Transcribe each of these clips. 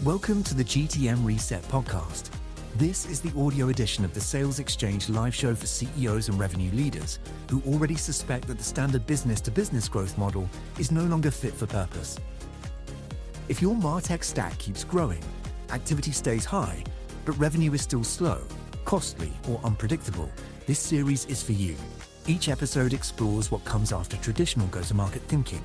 Welcome to the GTM Reset podcast. This is the audio edition of the Sales Exchange live show for CEOs and revenue leaders who already suspect that the standard business-to-business growth model is no longer fit for purpose. If your Martech stack keeps growing, activity stays high, but revenue is still slow, costly, or unpredictable, this series is for you. Each episode explores what comes after traditional go-to-market thinking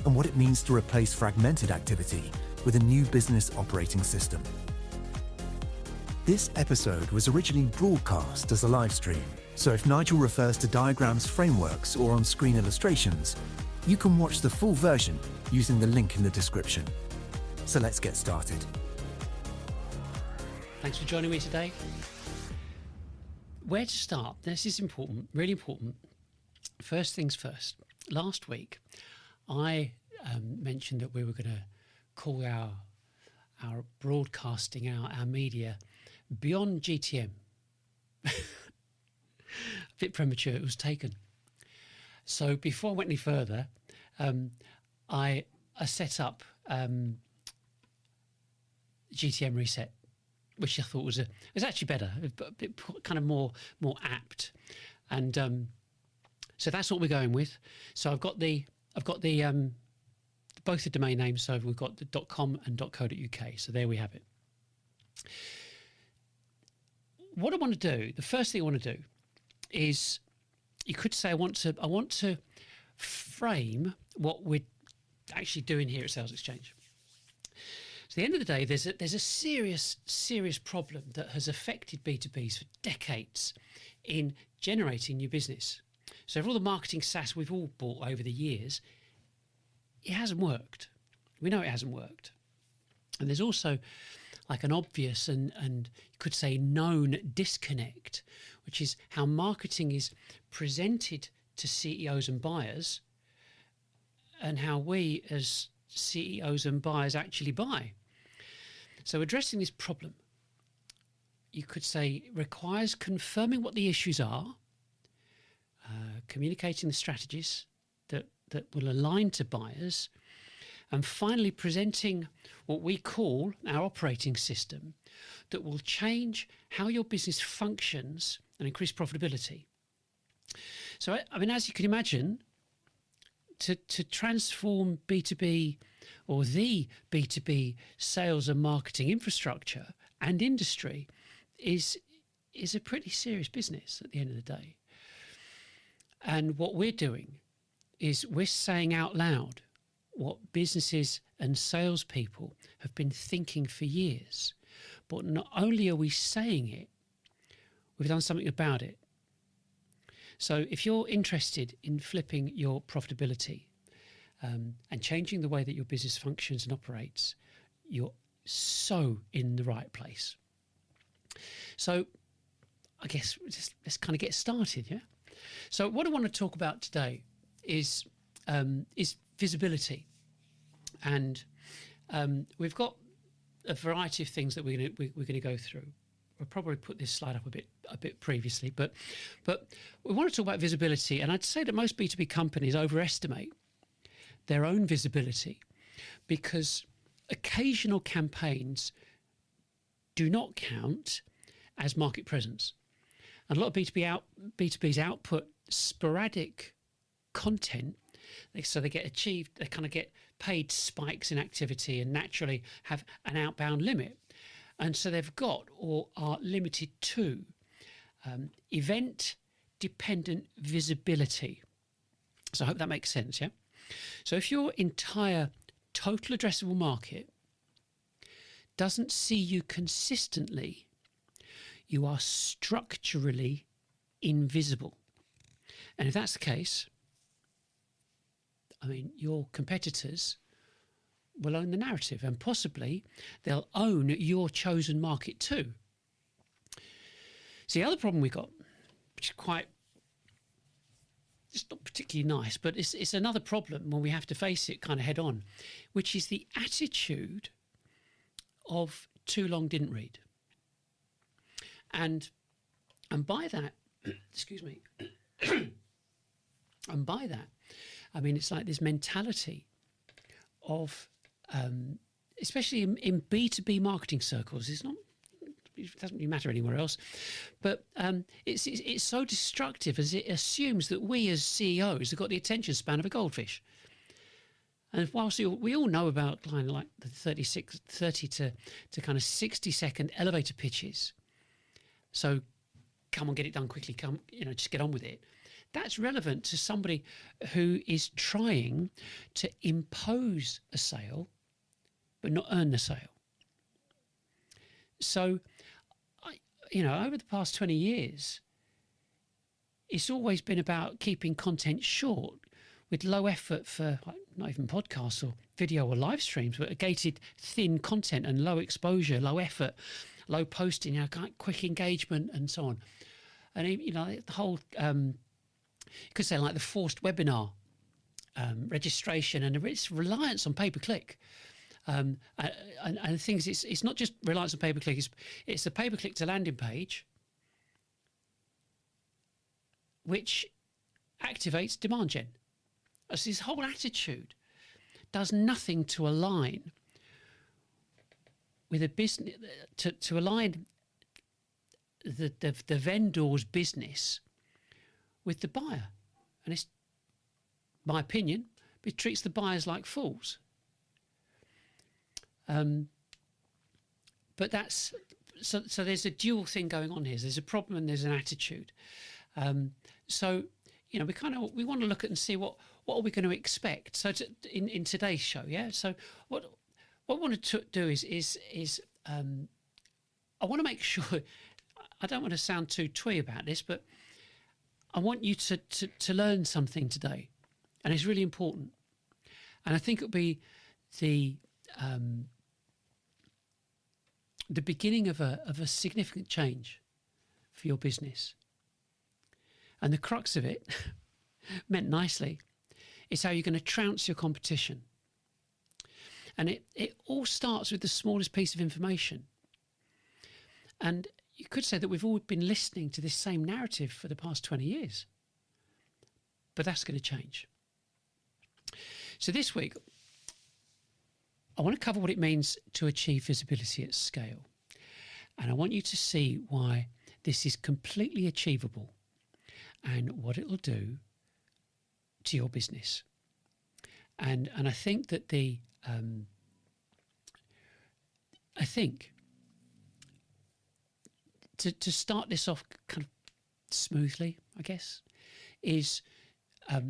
and what it means to replace fragmented activity with a new business operating system. This episode was originally broadcast as a live stream, so if Nigel refers to diagrams, frameworks, or on-screen illustrations, you can watch the full version using the link in the description. So let's get started. Thanks for joining me today. Where to start? This is important, really important. First things first. Last week, I mentioned that we were going to call our broadcasting, our media, beyond GTM. A bit premature, it was taken. So before I went any further, I set up GTM Reset, which I thought was actually better, a bit kind of more apt, and so that's what we're going with. So I've got the both the domain names. So we've got the .com and .co.uk. So there we have it. What I want to do, the first thing I want to do, is you could say I want to frame what we're actually doing here at Sales Exchange. So at the end of the day, there's a serious problem that has affected B2Bs for decades in generating new business. So for all the marketing SaaS we've all bought over the years, it hasn't worked. We know it hasn't worked. And there's also like an obvious and you could say known disconnect, which is how marketing is presented to CEOs and buyers and how we as CEOs and buyers actually buy. So addressing this problem, you could say, requires confirming what the issues are, communicating the strategies that will align to buyers, and finally presenting what we call our operating system that will change how your business functions and increase profitability. So, I mean, as you can imagine, to transform B2B or the B2B sales and marketing infrastructure and industry is a pretty serious business at the end of the day. And what we're doing is we're saying out loud what businesses and salespeople have been thinking for years. But not only are we saying it, we've done something about it. So if you're interested in flipping your profitability and changing the way that your business functions and operates, you're so in the right place. So I guess let's kind of get started, yeah? So what I want to talk about today is visibility, and we've got a variety of things that we're going to go through. We'll probably put this slide up a bit previously, but we want to talk about visibility, and I'd say that most B2B companies overestimate their own visibility because occasional campaigns do not count as market presence, and a lot of B2Bs output sporadic content, so they kind of get paid spikes in activity and naturally have an outbound limit, and so they've got or are limited to event dependent visibility. So I hope that makes sense, yeah? So if your entire total addressable market doesn't see you consistently, you are structurally invisible. And if that's the case, I mean, your competitors will own the narrative, and possibly they'll own your chosen market too. So the other problem we've got, which is it's not particularly nice, but it's another problem when we have to face it kind of head on, which is the attitude of too long didn't read. And by that, excuse me, and by that, I mean, it's like this mentality of especially in B2B marketing circles, it doesn't really matter anywhere else, but it's so destructive, as it assumes that we as CEOs have got the attention span of a goldfish. And whilst we all know about kind of like the 30 to kind of 60-second elevator pitches, so come on, get it done quickly, just get on with it. That's relevant to somebody who is trying to impose a sale, but not earn the sale. So, over the past 20 years, it's always been about keeping content short with low effort for not even podcasts or video or live streams, but a gated, thin content and low exposure, low effort, low posting, quick engagement and so on. And, the whole, you could say like the forced webinar registration and its reliance on pay-per-click. And the thing is, it's not just reliance on pay-per-click, it's the pay-per-click to landing page, which activates demand gen. So this whole attitude does nothing to align with a business, to align the vendor's business with the buyer. And it's my opinion, it treats the buyers like fools. But that's so there's a dual thing going on here. There's a problem and there's an attitude. So we want to look at and see what are we going to expect. So in today's show, yeah. So what I want to do is I want to make sure. I don't want to sound too twee about this, but I want you to learn something today, and it's really important. And I think it'll be the beginning of a significant change for your business. And the crux of it, meant nicely, is how you're going to trounce your competition. And it all starts with the smallest piece of information. And you could say that we've all been listening to this same narrative for the past 20 years. But that's going to change. So this week, I want to cover what it means to achieve visibility at scale. And I want you to see why this is completely achievable and what it will do to your business. And I think that to start this off kind of smoothly, I guess, is I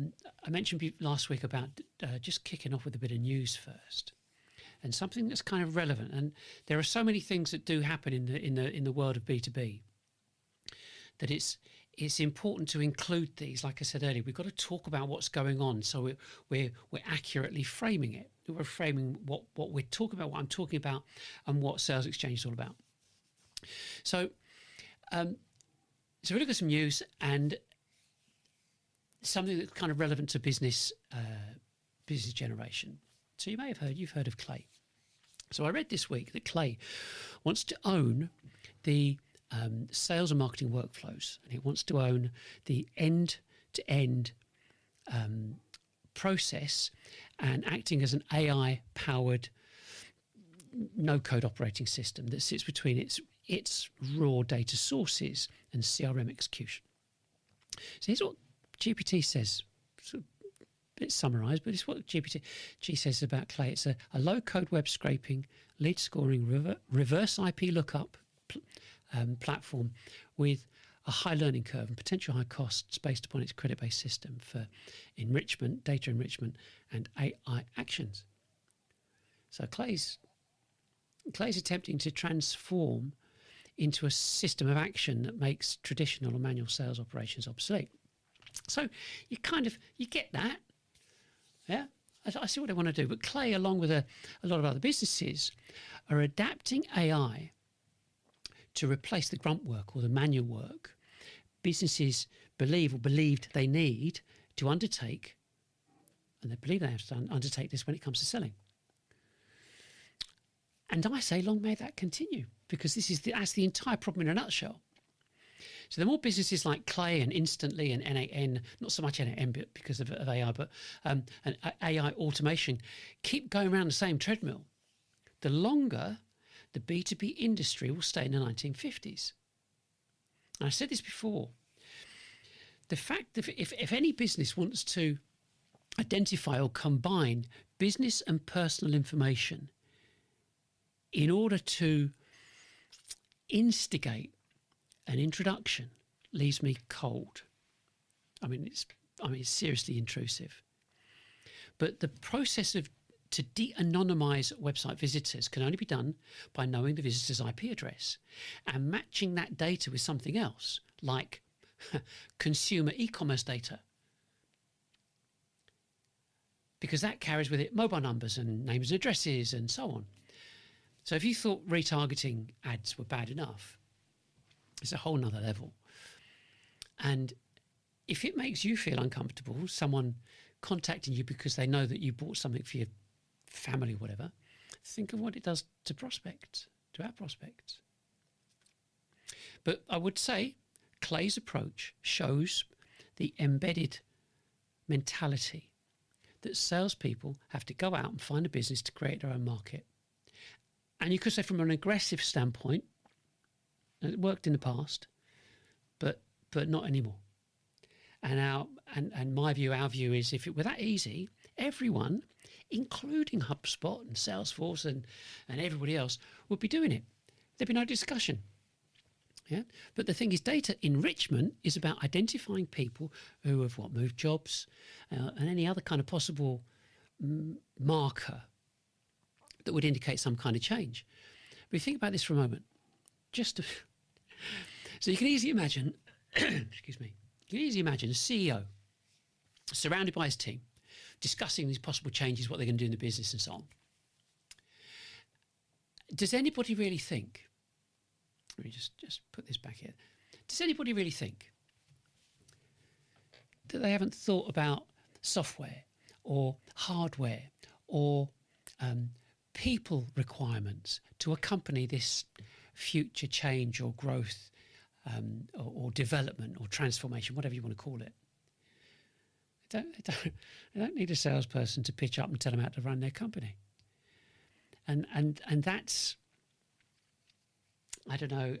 mentioned last week about just kicking off with a bit of news first. And something that's kind of relevant. And there are so many things that do happen in the world of B2B that it's important to include these. Like I said earlier, we've got to talk about what's going on, so we're accurately framing it. We're framing what we're talking about, what I'm talking about, and what Sales Exchange is all about. So we look at some news and something that's kind of relevant to business generation. So you've heard of Clay. So I read this week that Clay wants to own the sales and marketing workflows, and it wants to own the end-to-end process and acting as an AI-powered no-code operating system that sits between its raw data sources and CRM execution. So here's what GPT says. It's summarised, but it's what GPT says about Clay. It's a low-code web scraping, lead scoring, reverse IP lookup platform with a high learning curve and potential high costs based upon its credit-based system for enrichment, data enrichment, and AI actions. So Clay's attempting to transform into a system of action that makes traditional or manual sales operations obsolete. So you get that. Yeah, I see what they want to do. But Clay, along with a lot of other businesses, are adapting AI to replace the grunt work or the manual work businesses believed they need to undertake, and they believe they have to undertake this when it comes to selling. And I say, long may that continue, because that's the entire problem in a nutshell. So the more businesses like Clay and Instantly and NAN, not so much NAN because of AI, but and AI automation keep going around the same treadmill, the longer the B2B industry will stay in the 1950s. And I said this before. The fact that if any business wants to identify or combine business and personal information in order to instigate an introduction, leaves me cold. I mean, it's seriously intrusive. But the process to de-anonymise website visitors can only be done by knowing the visitor's IP address and matching that data with something else, like consumer e-commerce data, because that carries with it mobile numbers and names and addresses and so on. So if you thought retargeting ads were bad enough, it's a whole nother level. And if it makes you feel uncomfortable, someone contacting you because they know that you bought something for your family or whatever, think of what it does to prospects, to our prospects. But I would say Clay's approach shows the embedded mentality that salespeople have to go out and find a business to create their own market. And you could say from an aggressive standpoint, it worked in the past, but not anymore. And our view is, if it were that easy, everyone, including HubSpot and Salesforce and everybody else, would be doing it. There'd be no discussion. Yeah. But the thing is, data enrichment is about identifying people who have moved jobs and any other kind of possible marker that would indicate some kind of change. But think about this for a moment. So you can easily imagine, excuse me, you can easily imagine a CEO surrounded by his team, discussing these possible changes, what they're going to do in the business and so on. Does anybody really think, let me just put this back here, does anybody really think that they haven't thought about software or hardware or people requirements to accompany this future change or growth or development or transformation, whatever you want to call it? They don't need a salesperson to pitch up and tell them how to run their company. And that's, I don't know,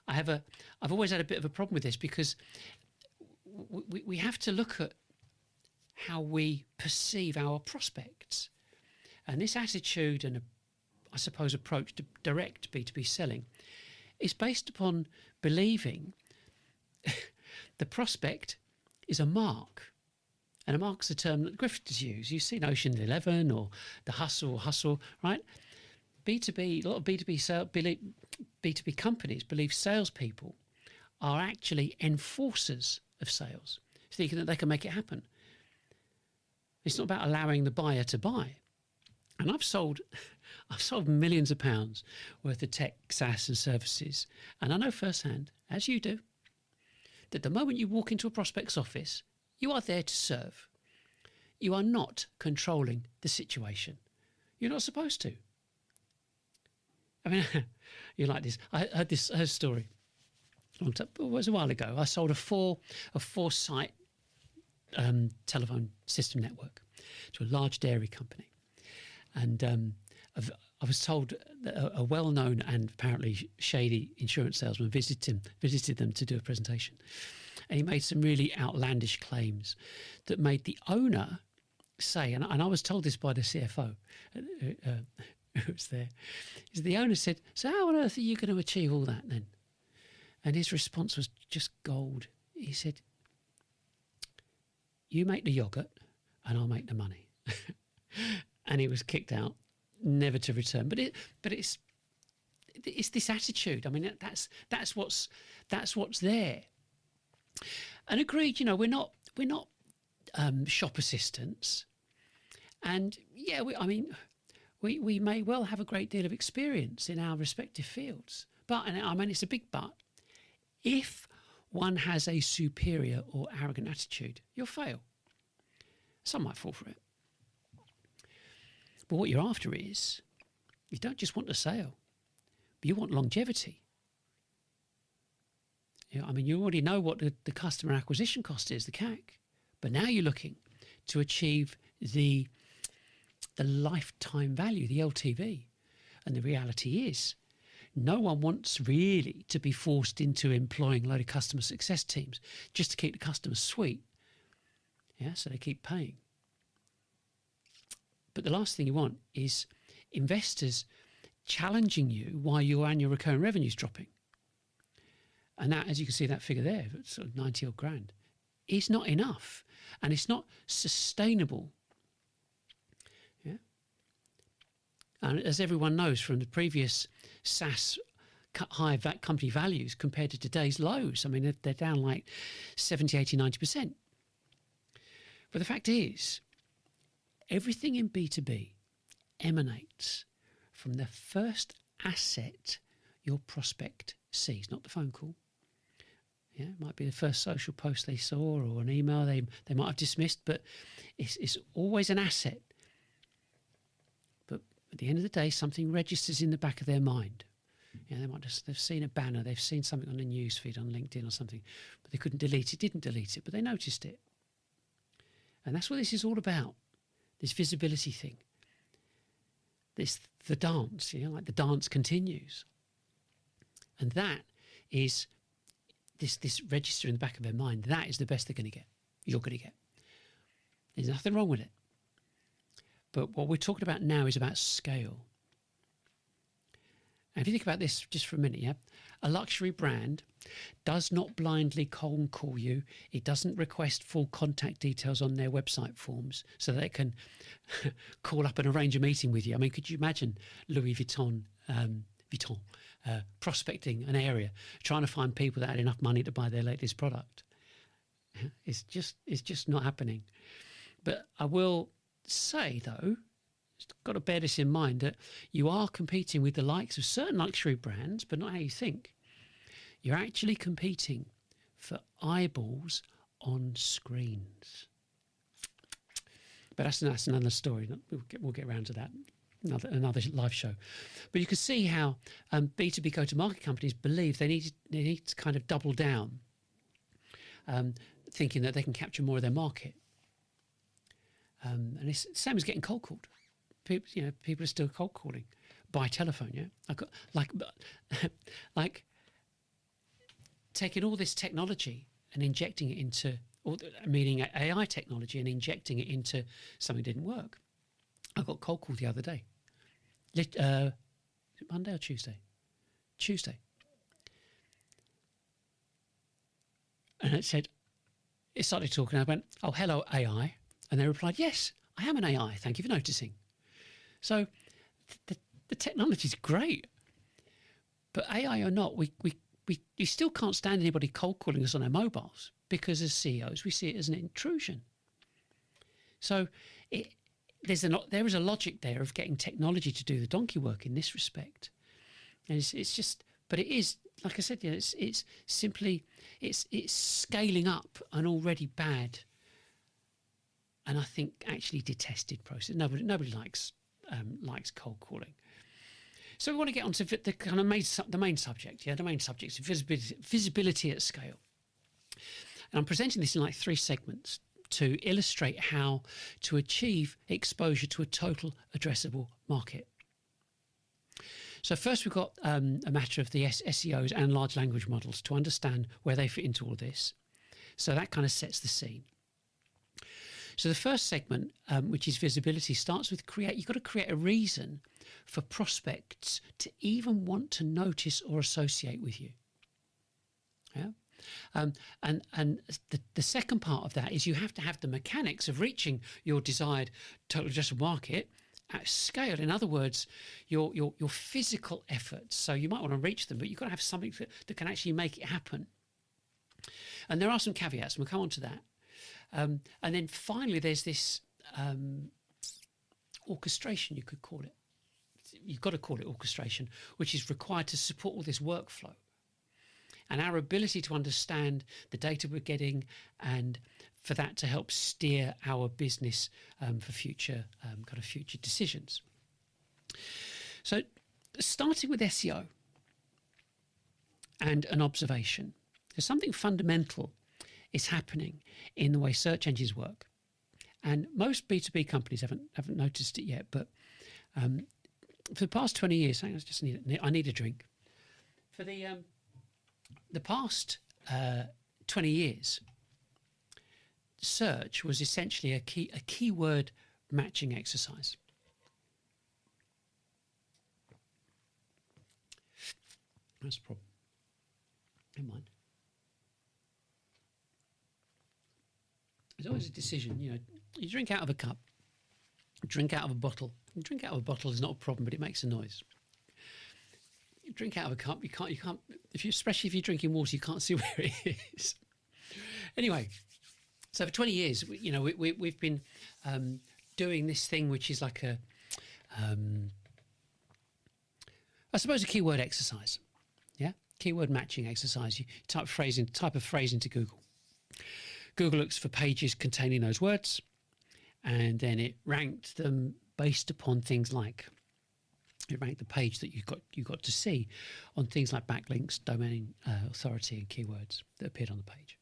I've always had a bit of a problem with this, because we have to look at how we perceive our prospects. And this attitude and, I suppose, approach to direct B2B selling is based upon believing the prospect is a mark. And a mark's a term that Griffiths use. You see Ocean 11 or the hustle, right? B2B, a lot of B2B companies believe salespeople are actually enforcers of sales, thinking that they can make it happen. It's not about allowing the buyer to buy. And I've sold millions of pounds worth of tech, SaaS and services. And I know firsthand, as you do, that the moment you walk into a prospect's office, you are there to serve. You are not controlling the situation. You're not supposed to. I mean, you like this. I heard this story. It was a while ago. I sold a four-site telephone system network to a large dairy company. And I was told that a well-known and apparently shady insurance salesman visited them to do a presentation. And he made some really outlandish claims that made the owner say, and I was told this by the CFO who was there, is the owner said, "So how on earth are you going to achieve all that then?" And his response was just gold. He said, "You make the yogurt and I'll make the money." And he was kicked out, never to return. But it's this attitude. I mean, that's what's there. And agreed, we're not shop assistants, and yeah, we may well have a great deal of experience in our respective fields. But, and I mean, it's a big but. If one has a superior or arrogant attitude, you'll fail. Some might fall for it. But what you're after is, you don't just want a sale, but you want longevity. You already know what the customer acquisition cost is, the CAC, but now you're looking to achieve the lifetime value, the LTV. And the reality is, no one wants really to be forced into employing a load of customer success teams just to keep the customers sweet. Yeah, so they keep paying. But the last thing you want is investors challenging you while your annual recurring revenue is dropping. And that, as you can see that figure there, sort of 90 odd grand, is not enough. And it's not sustainable. Yeah. And as everyone knows from the previous SaaS high company values compared to today's lows, I mean, they're down like 70, 80, 90%. But the fact is, everything in B2B emanates from the first asset your prospect sees, not the phone call. Yeah, it might be the first social post they saw or an email they might have dismissed, but it's always an asset. But at the end of the day, something registers in the back of their mind. Yeah, they've seen a banner, they've seen something on the newsfeed on LinkedIn or something, but they couldn't delete it, didn't delete it, but they noticed it. And that's what this is all about, this visibility thing. The dance, like the dance continues. And that is this register in the back of their mind. That is the best they're going to get. You're going to get. There's nothing wrong with it. But what we're talking about now is about scale. And if you think about this just for a minute, yeah, a luxury brand does not blindly cold call you. It doesn't request full contact details on their website forms so that it can call up and arrange a meeting with you. I mean, could you imagine Louis Vuitton prospecting an area, trying to find people that had enough money to buy their latest product? It's just not happening. But I will say, though, got to bear this in mind, that you are competing with the likes of certain luxury brands, but not how you think. You're actually competing for eyeballs on screens. But that's another story. We'll get around to that. Another live show. But you can see how B2B go-to-market companies believe they need to kind of double down, thinking that they can capture more of their market. And it's the same as getting cold called. People are still cold calling by telephone. Yeah, like taking all this technology and injecting it into, meaning AI technology, and injecting it into something that didn't work. I got cold called the other day. Monday or Tuesday? Tuesday. And it started talking. I went, "Oh, hello, AI." And they replied, "Yes, I am an AI. Thank you for noticing." So the technology is great. But AI or not, we still can't stand anybody cold calling us on our mobiles, because as CEOs, we see it as an intrusion. So there is a logic there of getting technology to do the donkey work in this respect. And it's just, but it is, like I said, it's simply scaling up an already bad, and I think actually detested process. Nobody likes cold calling. So we want to get onto the kind of the main subject. Yeah, the main subject is visibility at scale. And I'm presenting this in like 3 segments to illustrate how to achieve exposure to a total addressable market. So first we've got a matter of the SEOs and large language models to understand where they fit into all this. So that kind of sets the scene. So the first segment, which is visibility, starts with you've got to create a reason for prospects to even want to notice or associate with you. Yeah. And the second part of that is you have to have the mechanics of reaching your desired total addressable market at scale. In other words, your physical efforts. So you might want to reach them, but you've got to have something that can actually make it happen. And there are some caveats, and we'll come on to that. And then finally, there's this orchestration, you could call it. You've got to call it orchestration, which is required to support all this workflow. And our ability to understand the data we're getting, and for that to help steer our business for future future decisions. So starting with SEO and an observation, there's something fundamental is happening in the way search engines work. And most B2B companies haven't noticed it yet, but for the past 20 years, I need a drink. For the past 20 years, search was essentially a keyword matching exercise. That's a problem. Never mind. There's always a decision, you drink out of a cup, drink out of a bottle. Drink out of a bottle is not a problem, but it makes a noise. You drink out of a cup, you can't, especially if you're drinking water, you can't see where it is. Anyway, so for 20 years, we've been doing this thing, which is like I suppose a keyword exercise. Yeah, keyword matching exercise. You type a phrase into Google. Google looks for pages containing those words, and then it ranked them based upon things like, it ranked the page that you got to see on things like backlinks, domain authority, and keywords that appeared on the page.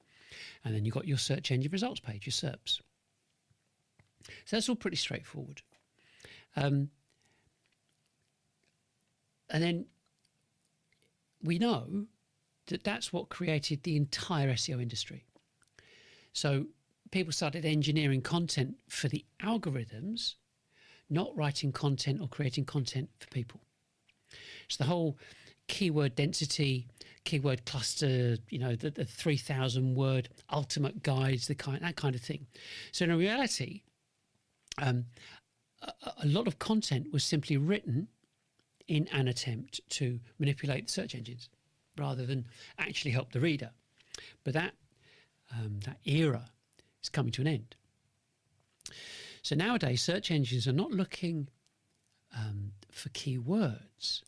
And then you got your search engine results page, your SERPs. So that's all pretty straightforward. And then we know that that's what created the entire SEO industry. So people started engineering content for the algorithms, not writing content or creating content for people. So the whole keyword density, keyword cluster, the 3,000 word ultimate guides, that kind of thing. So in reality, a lot of content was simply written in an attempt to manipulate the search engines rather than actually help the reader. But that era is coming to an end. So nowadays, search engines are not looking for keywords.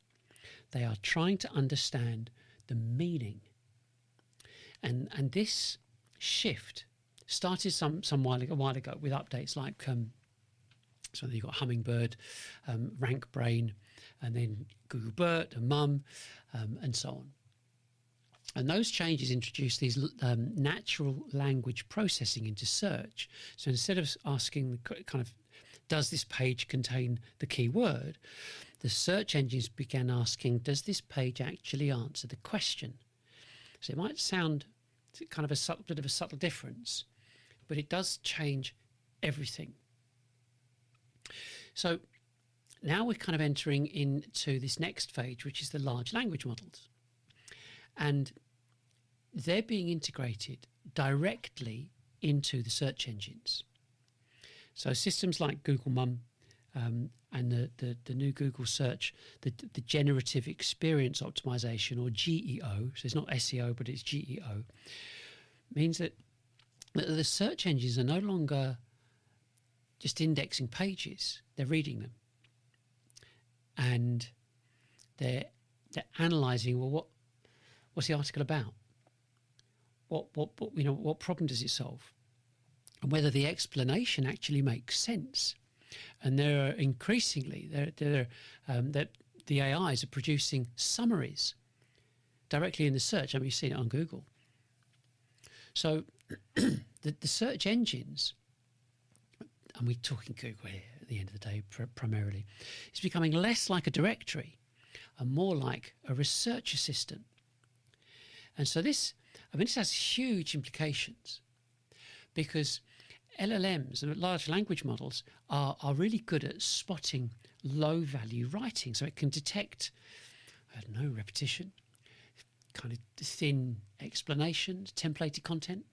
They are trying to understand the meaning. And this shift started a while ago with updates like, so you've got Hummingbird, Rank Brain, and then Google BERT and MUM, and so on. And those changes introduced these natural language processing into search. So instead of asking does this page contain the keyword, the search engines began asking, does this page actually answer the question? So it might sound kind of a bit of a subtle difference, but it does change everything. So now we're kind of entering into this next phase, which is the large language models. And they're being integrated directly into the search engines. So systems like Google MUM and the new Google search, the generative experience optimization, or GEO, so it's not SEO, but it's GEO, means that the search engines are no longer just indexing pages, they're reading them. And they're analysing, well, what's the article about? What problem does it solve? And whether the explanation actually makes sense. And there are increasingly that the AIs are producing summaries directly in the search. I mean, you've seen it on Google. So the search engines, and we're talking Google here at the end of the day primarily, is becoming less like a directory and more like a research assistant. And so this has huge implications, because LLMs and large language models are really good at spotting low value writing. So it can detect, repetition, kind of thin explanations, templated content,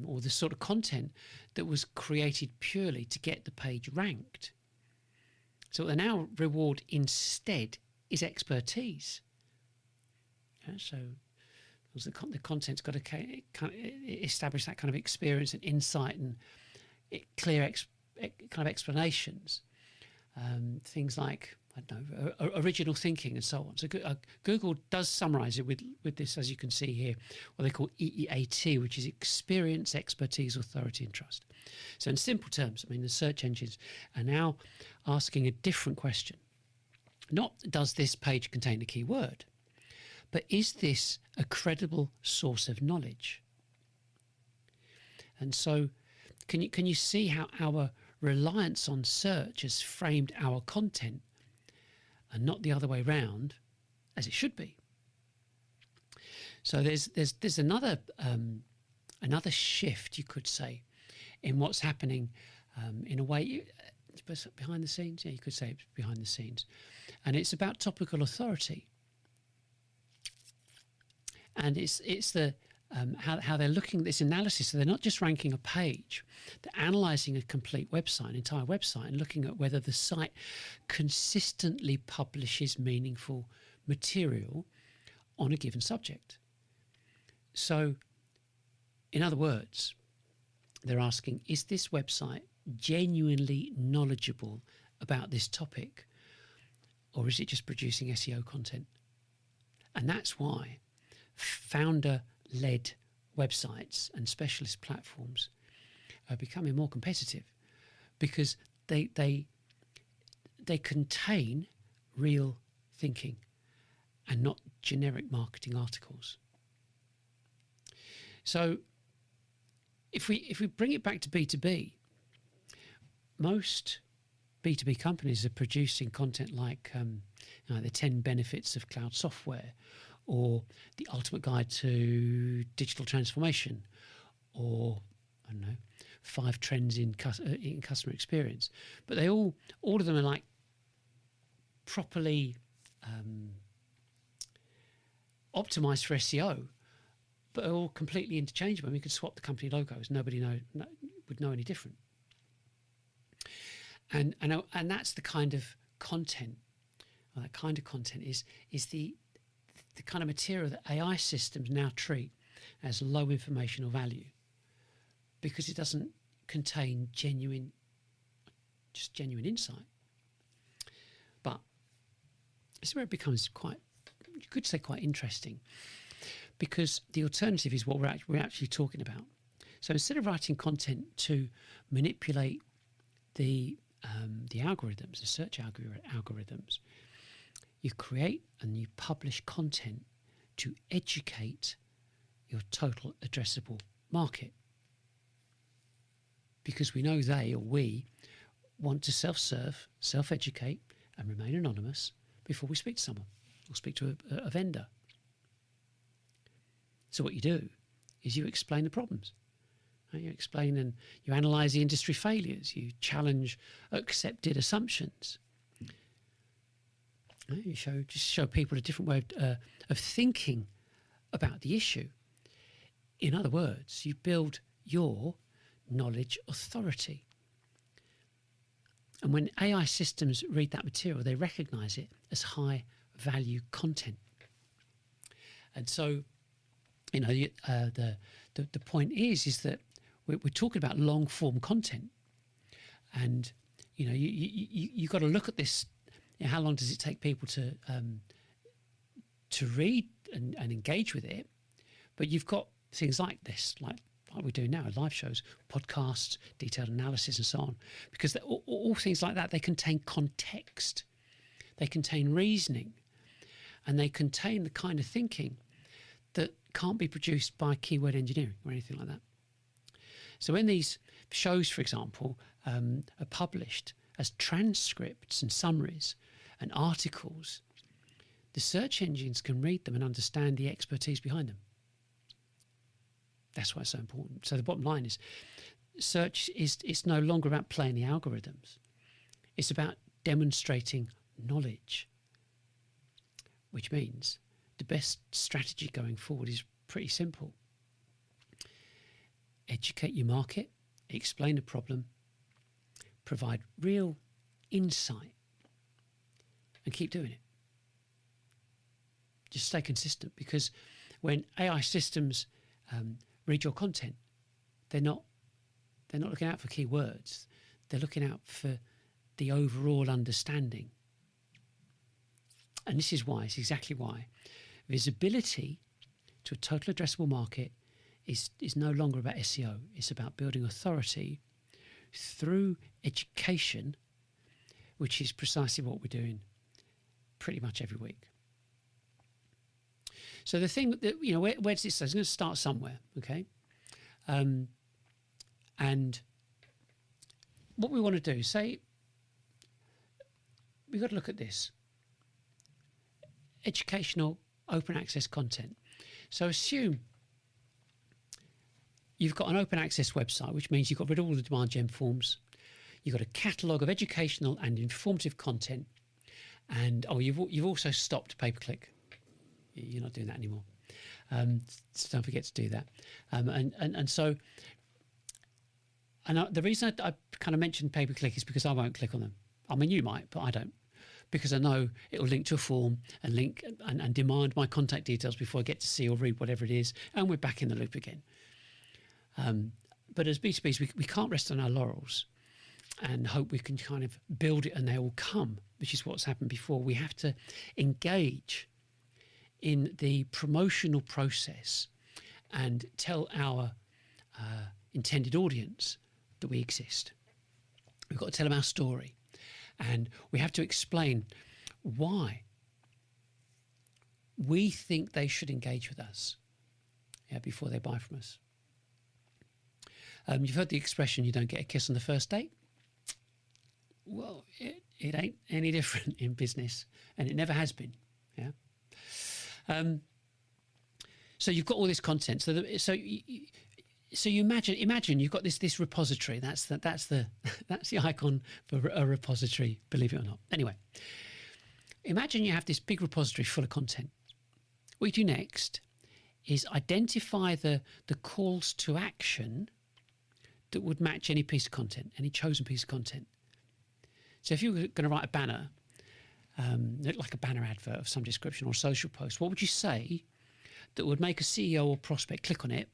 or the sort of content that was created purely to get the page ranked. So what they now reward instead is expertise. So the content's got to establish that kind of experience and insight and clear kind of explanations. Things like, original thinking and so on. So Google does summarize it with this, as you can see here, what they call EEAT, which is experience, expertise, authority, and trust. So in simple terms, the search engines are now asking a different question. Not does this page contain a keyword, but is this a credible source of knowledge? And so can you see how our reliance on search has framed our content and not the other way round, as it should be. So there's another another shift, you could say, in what's happening in a way. Behind the scenes, yeah, you could say it's behind the scenes, and it's about topical authority, and it's the how they're looking at this analysis. So they're not just ranking a page; they're analysing a complete website, an entire website, and looking at whether the site consistently publishes meaningful material on a given subject. So, in other words, they're asking, is this website genuinely knowledgeable about this topic, or is it just producing SEO content? And that's why founder-led websites and specialist platforms are becoming more competitive, because they contain real thinking and not generic marketing articles. So if we bring it back to B2B, most B2B companies are producing content like the 10 benefits of cloud software, or the ultimate guide to digital transformation, or I don't know, 5 trends in customer experience. But they all of them are like properly optimized for SEO, but are all completely interchangeable. We could swap the company logos; nobody would know any different. And that's the kind of content. Well, that kind of content is the kind of material that AI systems now treat as low informational value, because it doesn't contain genuine insight. But this is where it becomes quite, you could say, quite interesting, because the alternative is what we're actually talking about. So instead of writing content to manipulate the algorithms, the search algorithms, you create and you publish content to educate your total addressable market. Because we know they, or we, want to self-serve, self-educate and remain anonymous before we speak to someone or speak to a vendor. So what you do is you explain the problems. You explain and you analyse the industry failures. You challenge accepted assumptions. You show people a different way of thinking about the issue. In other words, you build your knowledge authority. And when AI systems read that material, they recognise it as high value content. And so, the point is that we're talking about long form content, and you got to look at this. How long does it take people to read and engage with it? But you've got things like this, like we do now, live shows, podcasts, detailed analysis, and so on, because all things like that, they contain context, they contain reasoning, and they contain the kind of thinking that can't be produced by keyword engineering or anything like that. So when these shows, for example, are published as transcripts and summaries and articles, the search engines can read them and understand the expertise behind them. That's why it's so important. So the bottom line is, search is no longer about playing the algorithms. It's about demonstrating knowledge, which means the best strategy going forward is pretty simple. Educate your market, explain the problem, provide real insight, and keep doing it. Just stay consistent, because when AI systems read your content, they're not looking out for keywords. They're looking out for the overall understanding. And this is why, it's exactly why, visibility to a total addressable market is no longer about SEO. It's about building authority through education, which is precisely what we're doing pretty much every week. So the thing that, where does this start? It's going to start somewhere, okay? And what we want to do, say, we've got to look at this. educational open access content. So assume you've got an open access website, which means you've got rid of all the demand gen forms. You've got a catalogue of educational and informative content. And you've also stopped pay-per-click. You're not doing that anymore. So don't forget to do that. The reason I kind of mentioned pay-per-click is because I won't click on them. I mean, you might, but I don't, because I know it will link to a form and link and demand my contact details before I get to see or read whatever it is, and we're back in the loop again. But as B2Bs, we can't rest on our laurels and hope we can kind of build it and they will come, which is what's happened before. We have to engage in the promotional process and tell our intended audience that we exist. We've got to tell them our story, and we have to explain why we think they should engage with us before they buy from us. You've heard the expression, you don't get a kiss on the first date. Well, it ain't any different in business, and it never has been. So you've got all this content. So you imagine you've got this repository. That's the icon for a repository, believe it or not. Anyway, imagine you have this big repository full of content. What you do next is identify the calls to action that would match any piece of content, any chosen piece of content. So if you were going to write a banner, like a banner advert of some description or a social post, what would you say that would make a CEO or prospect click on it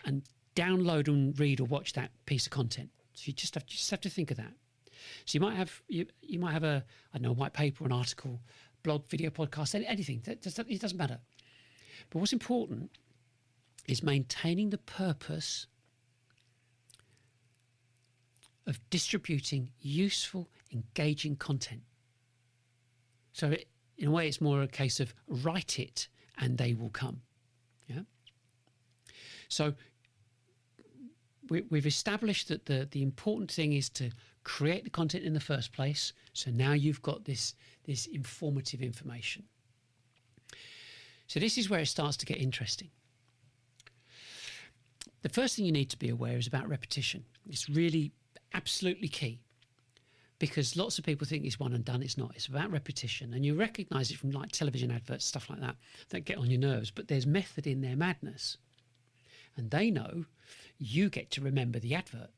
and download and read or watch that piece of content? So you just have to think of that. So you might have a white paper, an article, blog, video, podcast, anything. It doesn't matter. But what's important is maintaining the purpose of distributing useful, engaging content. So in a way, it's more a case of write it and they will come. Yeah. So we've established that the important thing is to create the content in the first place. So now you've got this informative information. So this is where it starts to get interesting. The first thing you need to be aware is about repetition. It's really absolutely key, because lots of people think it's one and done. It's not. It's about repetition, and you recognise it from like television adverts, stuff like that get on your nerves. But there's method in their madness, and they know you get to remember the advert,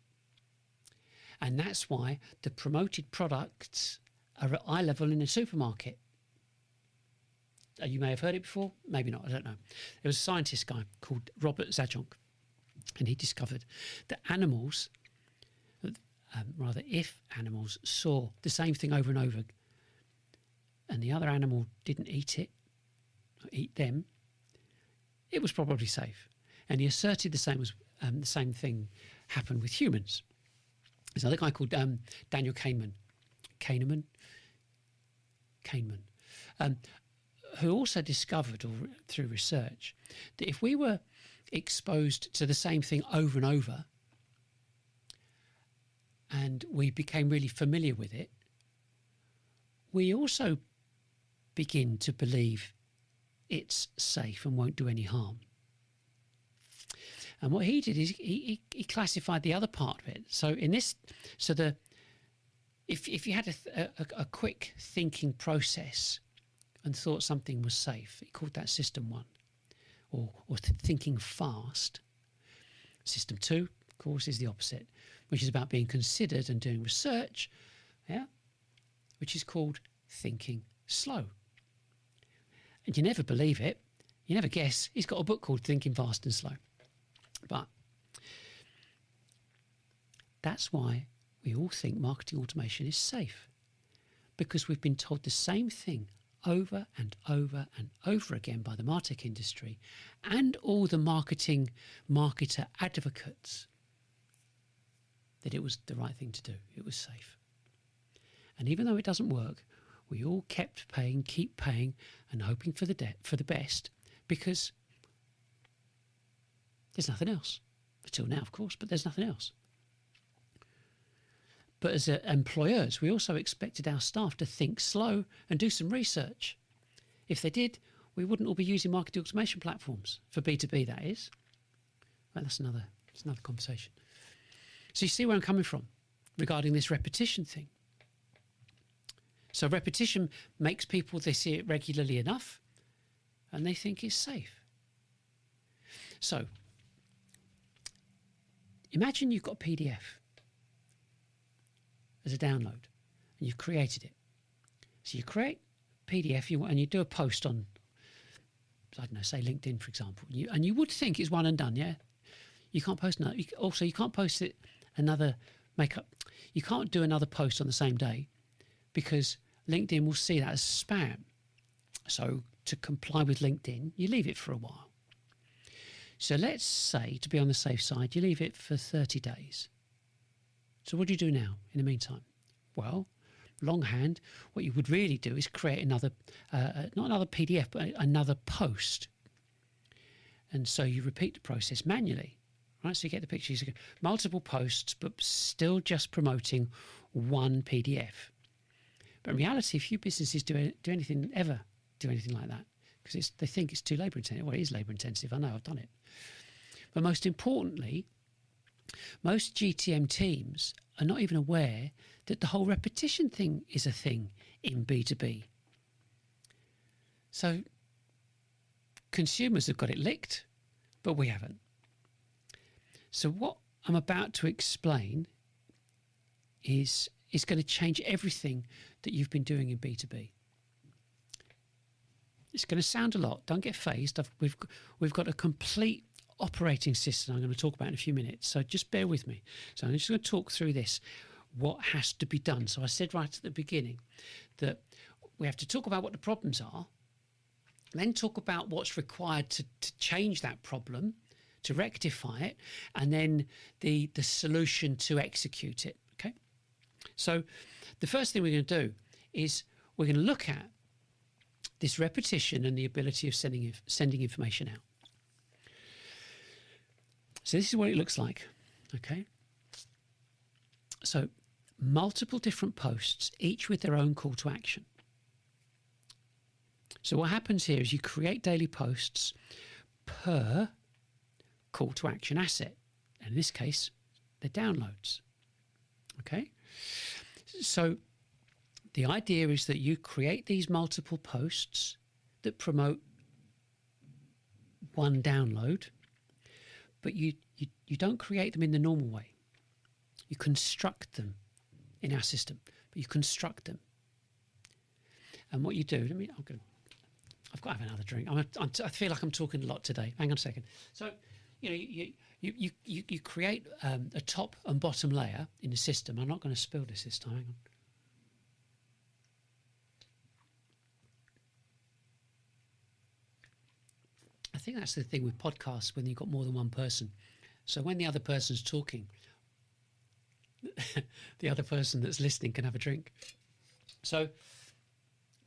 and that's why the promoted products are at eye level in a supermarket. You may have heard it before, maybe not. I don't know. There was a scientist guy called Robert Zajonc, and he discovered that animals. If animals saw the same thing over and over and the other animal didn't eat it or eat them, it was probably safe. And he asserted the same thing happened with humans. There's another guy called Daniel Kahneman, who also discovered, through research, that if we were exposed to the same thing over and over, and we became really familiar with it, we also begin to believe it's safe and won't do any harm. And what he did is he classified the other part of it. So if you had a quick thinking process and thought something was safe, he called that system 1, or thinking fast. System 2, of course, is the opposite, which is about being considered and doing research, which is called thinking slow. And you never believe it, you never guess, he's got a book called Thinking Fast and Slow. But that's why we all think marketing automation is safe, because we've been told the same thing over and over and over again by the Martech industry and all the marketer advocates, that it was the right thing to do. It was safe. And even though it doesn't work, we all keep paying and hoping for the best, because there's nothing else. Until now, of course, but there's nothing else. But as employers, we also expected our staff to think slow and do some research. If they did, we wouldn't all be using marketing automation platforms for B2B, that is. Well, that's another conversation. So you see where I'm coming from regarding this repetition thing. So repetition makes people, they see it regularly enough and they think it's safe. So imagine you've got a PDF as a download and you've created it. So you create PDF and you do a post on, I don't know, say LinkedIn, for example. And you would think it's one and done, yeah? You can't post another. Also, you can't post it you can't do another post on the same day because LinkedIn will see that as spam. So to comply with LinkedIn, you leave it for a while. So let's say, to be on the safe side, you leave it for 30 days. So what do you do now in the meantime? Well, longhand, what you would really do is create another, not another PDF, but another post. And so you repeat the process manually, right? So you get the pictures, multiple posts, but still just promoting one PDF. But in reality, few businesses do anything like that because they think it's too labour intensive. Well, it is labour intensive. I know, I've done it. But most importantly, most GTM teams are not even aware that the whole repetition thing is a thing in B2B. So consumers have got it licked, but we haven't. So what I'm about to explain is going to change everything that you've been doing in B2B. It's going to sound a lot. Don't get phased. We've got a complete operating system I'm going to talk about in a few minutes. So just bear with me. So I'm just going to talk through this, what has to be done. So I said right at the beginning that we have to talk about what the problems are, then talk about what's required to change that problem, to rectify it, and then the solution to execute it. Okay. So the first thing we're going to do is we're going to look at this repetition and the ability of sending information out. So this is what it looks like. Okay. So multiple different posts, each with their own call to action. So what happens here is you create daily posts per call to action asset. And in this case, they're downloads. Okay. So the idea is that you create these multiple posts that promote one download, but you don't create them in the normal way. You construct them in our system, but you construct them. And what you do, I've got to have another drink. I feel like I'm talking a lot today. Hang on a second. So, you create a top and bottom layer in the system. I'm not going to spill this time. Hang on. I think that's the thing with podcasts when you've got more than one person. So when the other person's talking, the other person that's listening can have a drink. So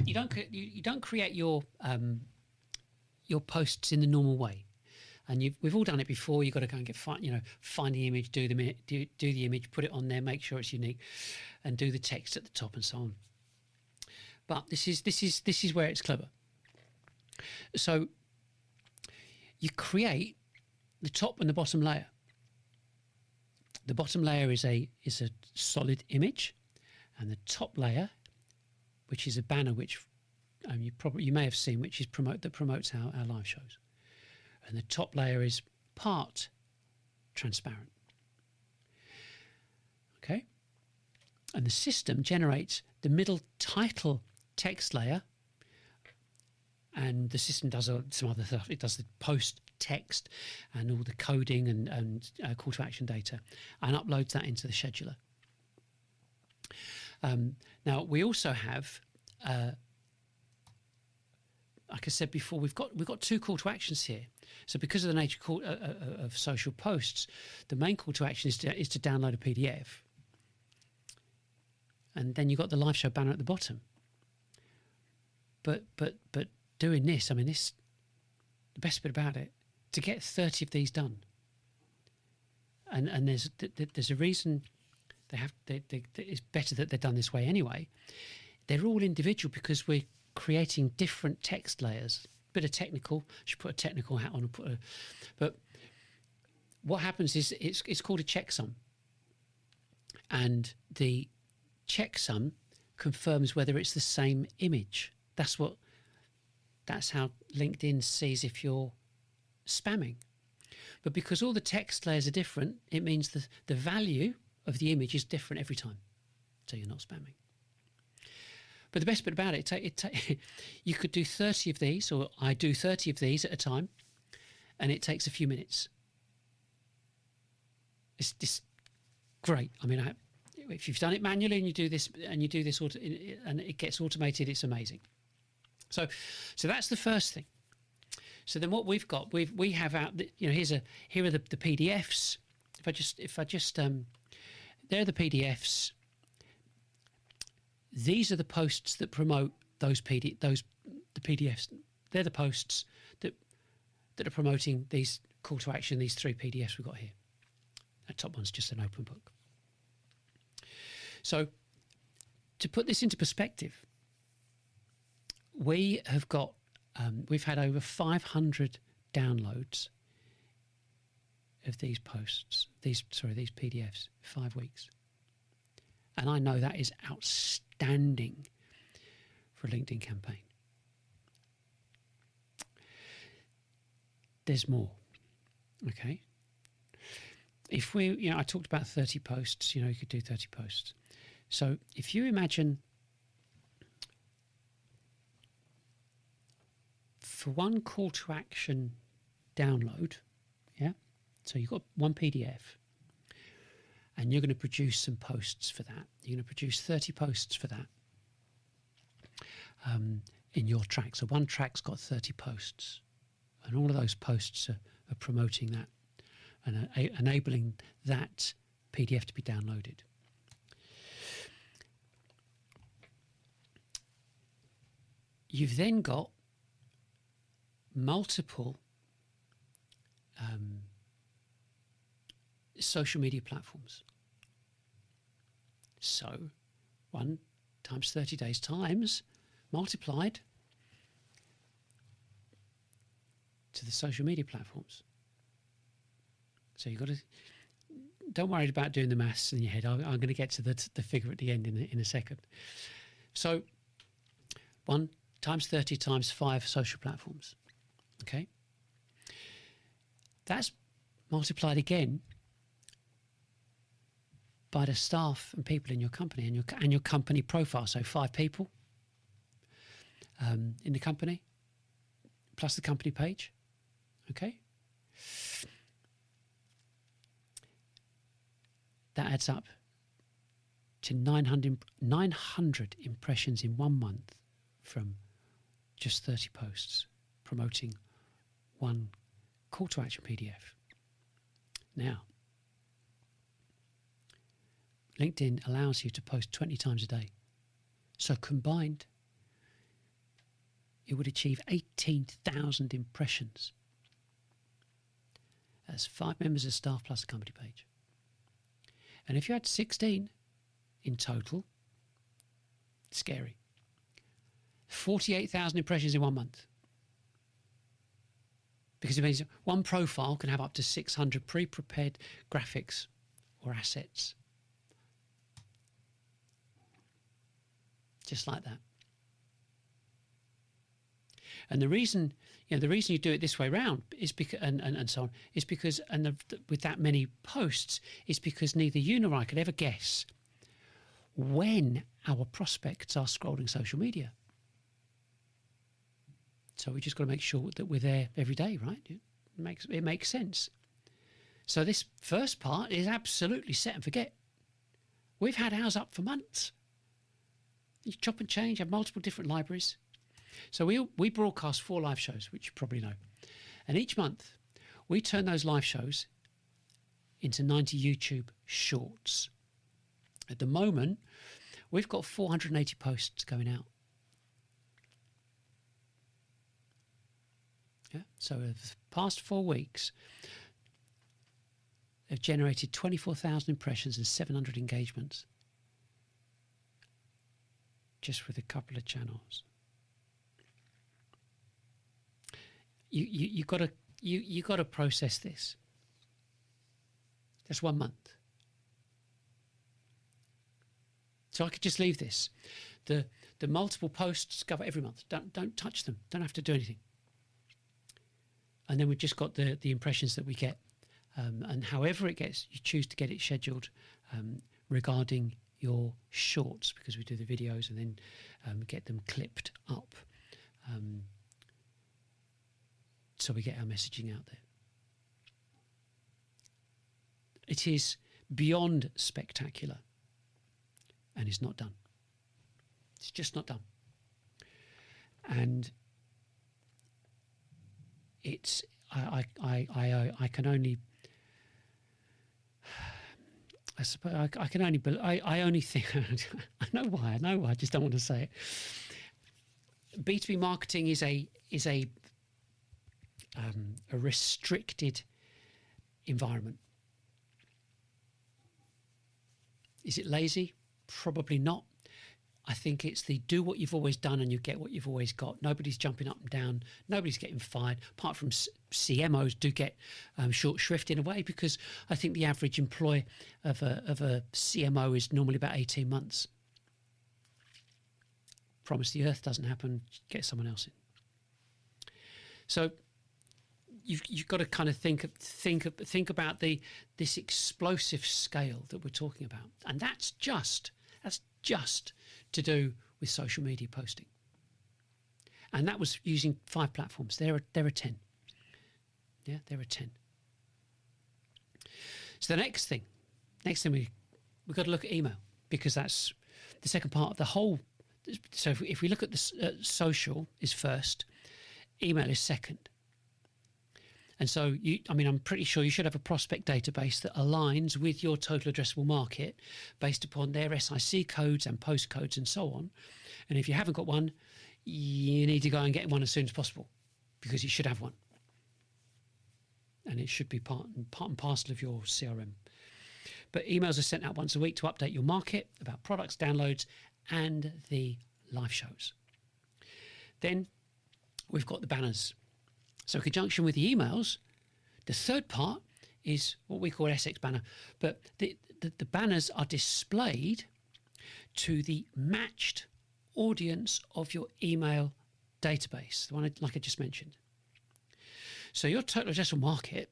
you don't create your posts in the normal way, and we've all done it before. You've got to go and find the image, do the image, put it on there, make sure it's unique, and do the text at the top and so on. But this is where it's clever. So you create the top and the bottom layer. The bottom layer is a solid image, and the top layer, which is a banner, which you may have seen, which is promotes our live shows, and the top layer is part transparent. Okay, and the system generates the middle title text layer. And the system does some other stuff. It does the post text and all the coding and call to action data, and uploads that into the scheduler. Now we also have, like I said before, we've got two call to actions here. So because of the nature of social posts, the main call to action is to download a PDF, and then you've got the live show banner at the bottom. But doing this, the best bit about it, to get 30 of these done, and there's a reason it's better that they're done this way anyway. They're all individual because we're creating different text layers. Bit of technical. I should put a technical hat on and but what happens is it's called a checksum, and the checksum confirms whether it's the same image. That's how LinkedIn sees if you're spamming. But because all the text layers are different, it means the value of the image is different every time, so you're not spamming. But the best bit about it, you could do 30 of these, or I do 30 of these at a time, and it takes a few minutes. It's just great. I mean, if you've done it manually and you do this and it gets automated, it's amazing. So that's the first thing. So then what we've got, we have out, here are the PDFs. If I just there are the PDFs. These are the posts that promote the PDFs. They're the posts that are promoting these call to action, these 3 PDFs we've got here. That top one's just an open book. So to put this into perspective, we have got, we've had over 500 downloads of these posts, these PDFs, 5 weeks. And I know that is outstanding for a LinkedIn campaign. There's more, okay? If I talked about 30 posts, you could do 30 posts. So if you imagine for one call to action download, so you've got one PDF, and you're going to produce some posts for that. You're going to produce 30 posts for that in your track. So one track's got 30 posts, and all of those posts are promoting that and enabling that PDF to be downloaded. You've then got multiple social media platforms. So 1 times 30 days times multiplied to the social media platforms. So you've got to, don't worry about doing the maths in your head. I'm going to get to the figure at the end in a second. So 1 times 30 times 5 social platforms. Okay. That's multiplied again by the staff and people in your company and your company profile. So 5 people in the company plus the company page. Okay. That adds up to 900 impressions in 1 month from just 30 posts promoting one call to action PDF. Now, LinkedIn allows you to post 20 times a day. So combined, it would achieve 18,000 impressions. That's 5 members of staff plus a company page. And if you had 16 in total, scary. 48,000 impressions in 1 month. Because it means one profile can have up to 600 pre-prepared graphics or assets. Just like that. And the reason you do it this way round is because, and so on, is because, with that many posts, is because neither you nor I could ever guess when our prospects are scrolling social media. So we just got to make sure that we're there every day, right? It makes sense. So this first part is absolutely set and forget. We've had ours up for months. You chop and change, have multiple different libraries. So we broadcast 4 live shows, which you probably know. And each month, we turn those live shows into 90 YouTube shorts. At the moment, we've got 480 posts going out. Yeah. So over the past 4 weeks, they've generated 24,000 impressions and 700 engagements. Just with a couple of channels. you got to process this. That's 1 month. So I could just leave this. The multiple posts go every month. Don't touch them. Don't have to do anything. And then we've just got the impressions that we get, and however it gets, you choose to get it scheduled regarding your shorts, because we do the videos and then get them clipped up, so we get our messaging out there. It is beyond spectacular, and it's not done. It's just not done. And it's I can only, I suppose I can only, I only think I know why, I just don't want to say it. B2B marketing is a restricted environment. Is it lazy? Probably not. I think it's the do what you've always done and you get what you've always got. Nobody's jumping up and down. Nobody's getting fired. Apart from CMOs do get short shrift in a way, because I think the average employee of a CMO is normally about 18 months. Promise the earth doesn't happen, get someone else in. So you've got to kind of think about this explosive scale that we're talking about, and that's just to do with social media posting. And that was using 5 platforms. There are 10. Yeah, there are 10. So the next thing we've got to look at email, because that's the second part of the whole. So if we look at the social is first, email is second. And so, I'm pretty sure you should have a prospect database that aligns with your total addressable market based upon their SIC codes and postcodes and so on. And if you haven't got one, you need to go and get one as soon as possible, because you should have one. And it should be part and parcel of your CRM. But emails are sent out once a week to update your market about products, downloads, and the live shows. Then we've got the banners. So in conjunction with the emails, the third part is what we call SX banner. But the banners are displayed to the matched audience of your email database, the one like I just mentioned. So your total addressable market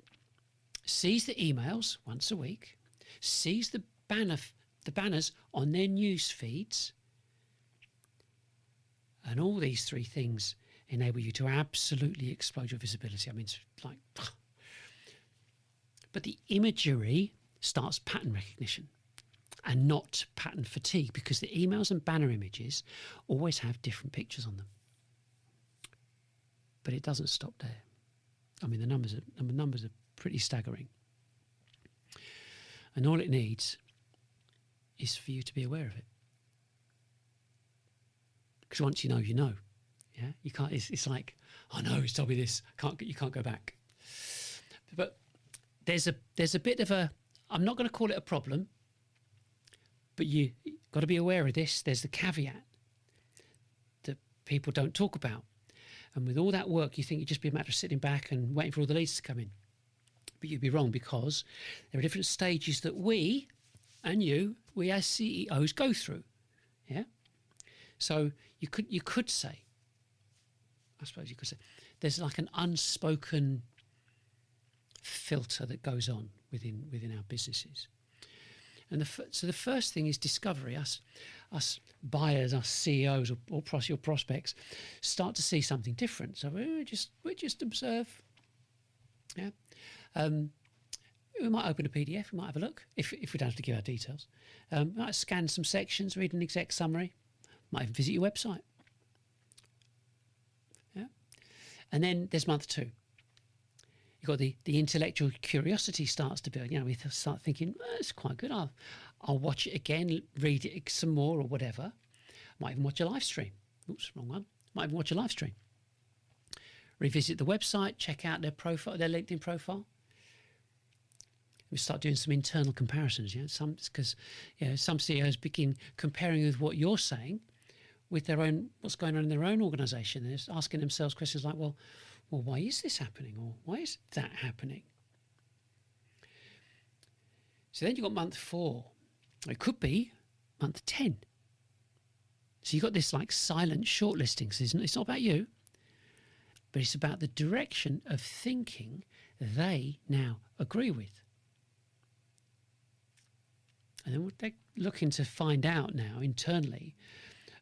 sees the emails once a week, sees the banners on their news feeds, and all these 3 things enable you to absolutely explode your visibility. It's like, but the imagery starts pattern recognition and not pattern fatigue, because the emails and banner images always have different pictures on them. But it doesn't stop there. The numbers are pretty staggering. And all it needs is for you to be aware of it. Because once you know, you know. Yeah, you can't. It's like, oh no, he's told me this. You can't go back. But there's a bit of a. I'm not going to call it a problem, but you got to be aware of this. There's the caveat that people don't talk about, and with all that work, you think it'd just be a matter of sitting back and waiting for all the leads to come in. But you'd be wrong, because there are different stages that we as CEOs go through. Yeah. So you could say. I suppose you could say there's like an unspoken filter that goes on within our businesses. And so the first thing is discovery. Us buyers, us CEOs, or your prospects start to see something different. So we just observe. Yeah, we might open a PDF. We might have a look if we don't have to give our details. We might scan some sections, read an exec summary. Might even visit your website. And then there's month 2. You've got the intellectual curiosity starts to build. We start thinking, it's quite good. I'll watch it again, read it some more or whatever. Might even watch a live stream. Oops, wrong one. Might even watch a live stream. Revisit the website, check out their profile, their LinkedIn profile. We start doing some internal comparisons. Because some CEOs begin comparing with what you're saying with their own, what's going on in their own organisation. They're asking themselves questions like, well, well, why is this happening? Or why is that happening? So then you've got month 4. It could be month 10. So you've got this like silent shortlisting. So it's not about you, but it's about the direction of thinking they now agree with. And then they're looking to find out now internally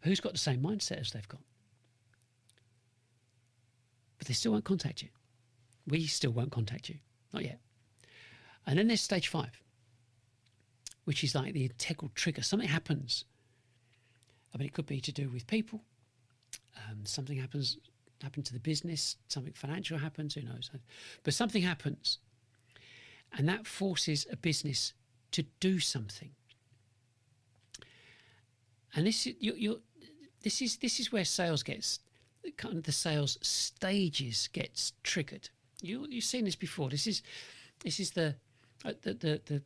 who's got the same mindset as they've got. But they still won't contact you. We still won't contact you. Not yet. And then there's stage 5, which is like the integral trigger. Something happens. I mean, it could be to do with people. Something happened to the business. Something financial happens. Who knows? But something happens. And that forces a business to do something. And this is where sales gets, kind of the sales stages gets triggered. You've seen this before. This is the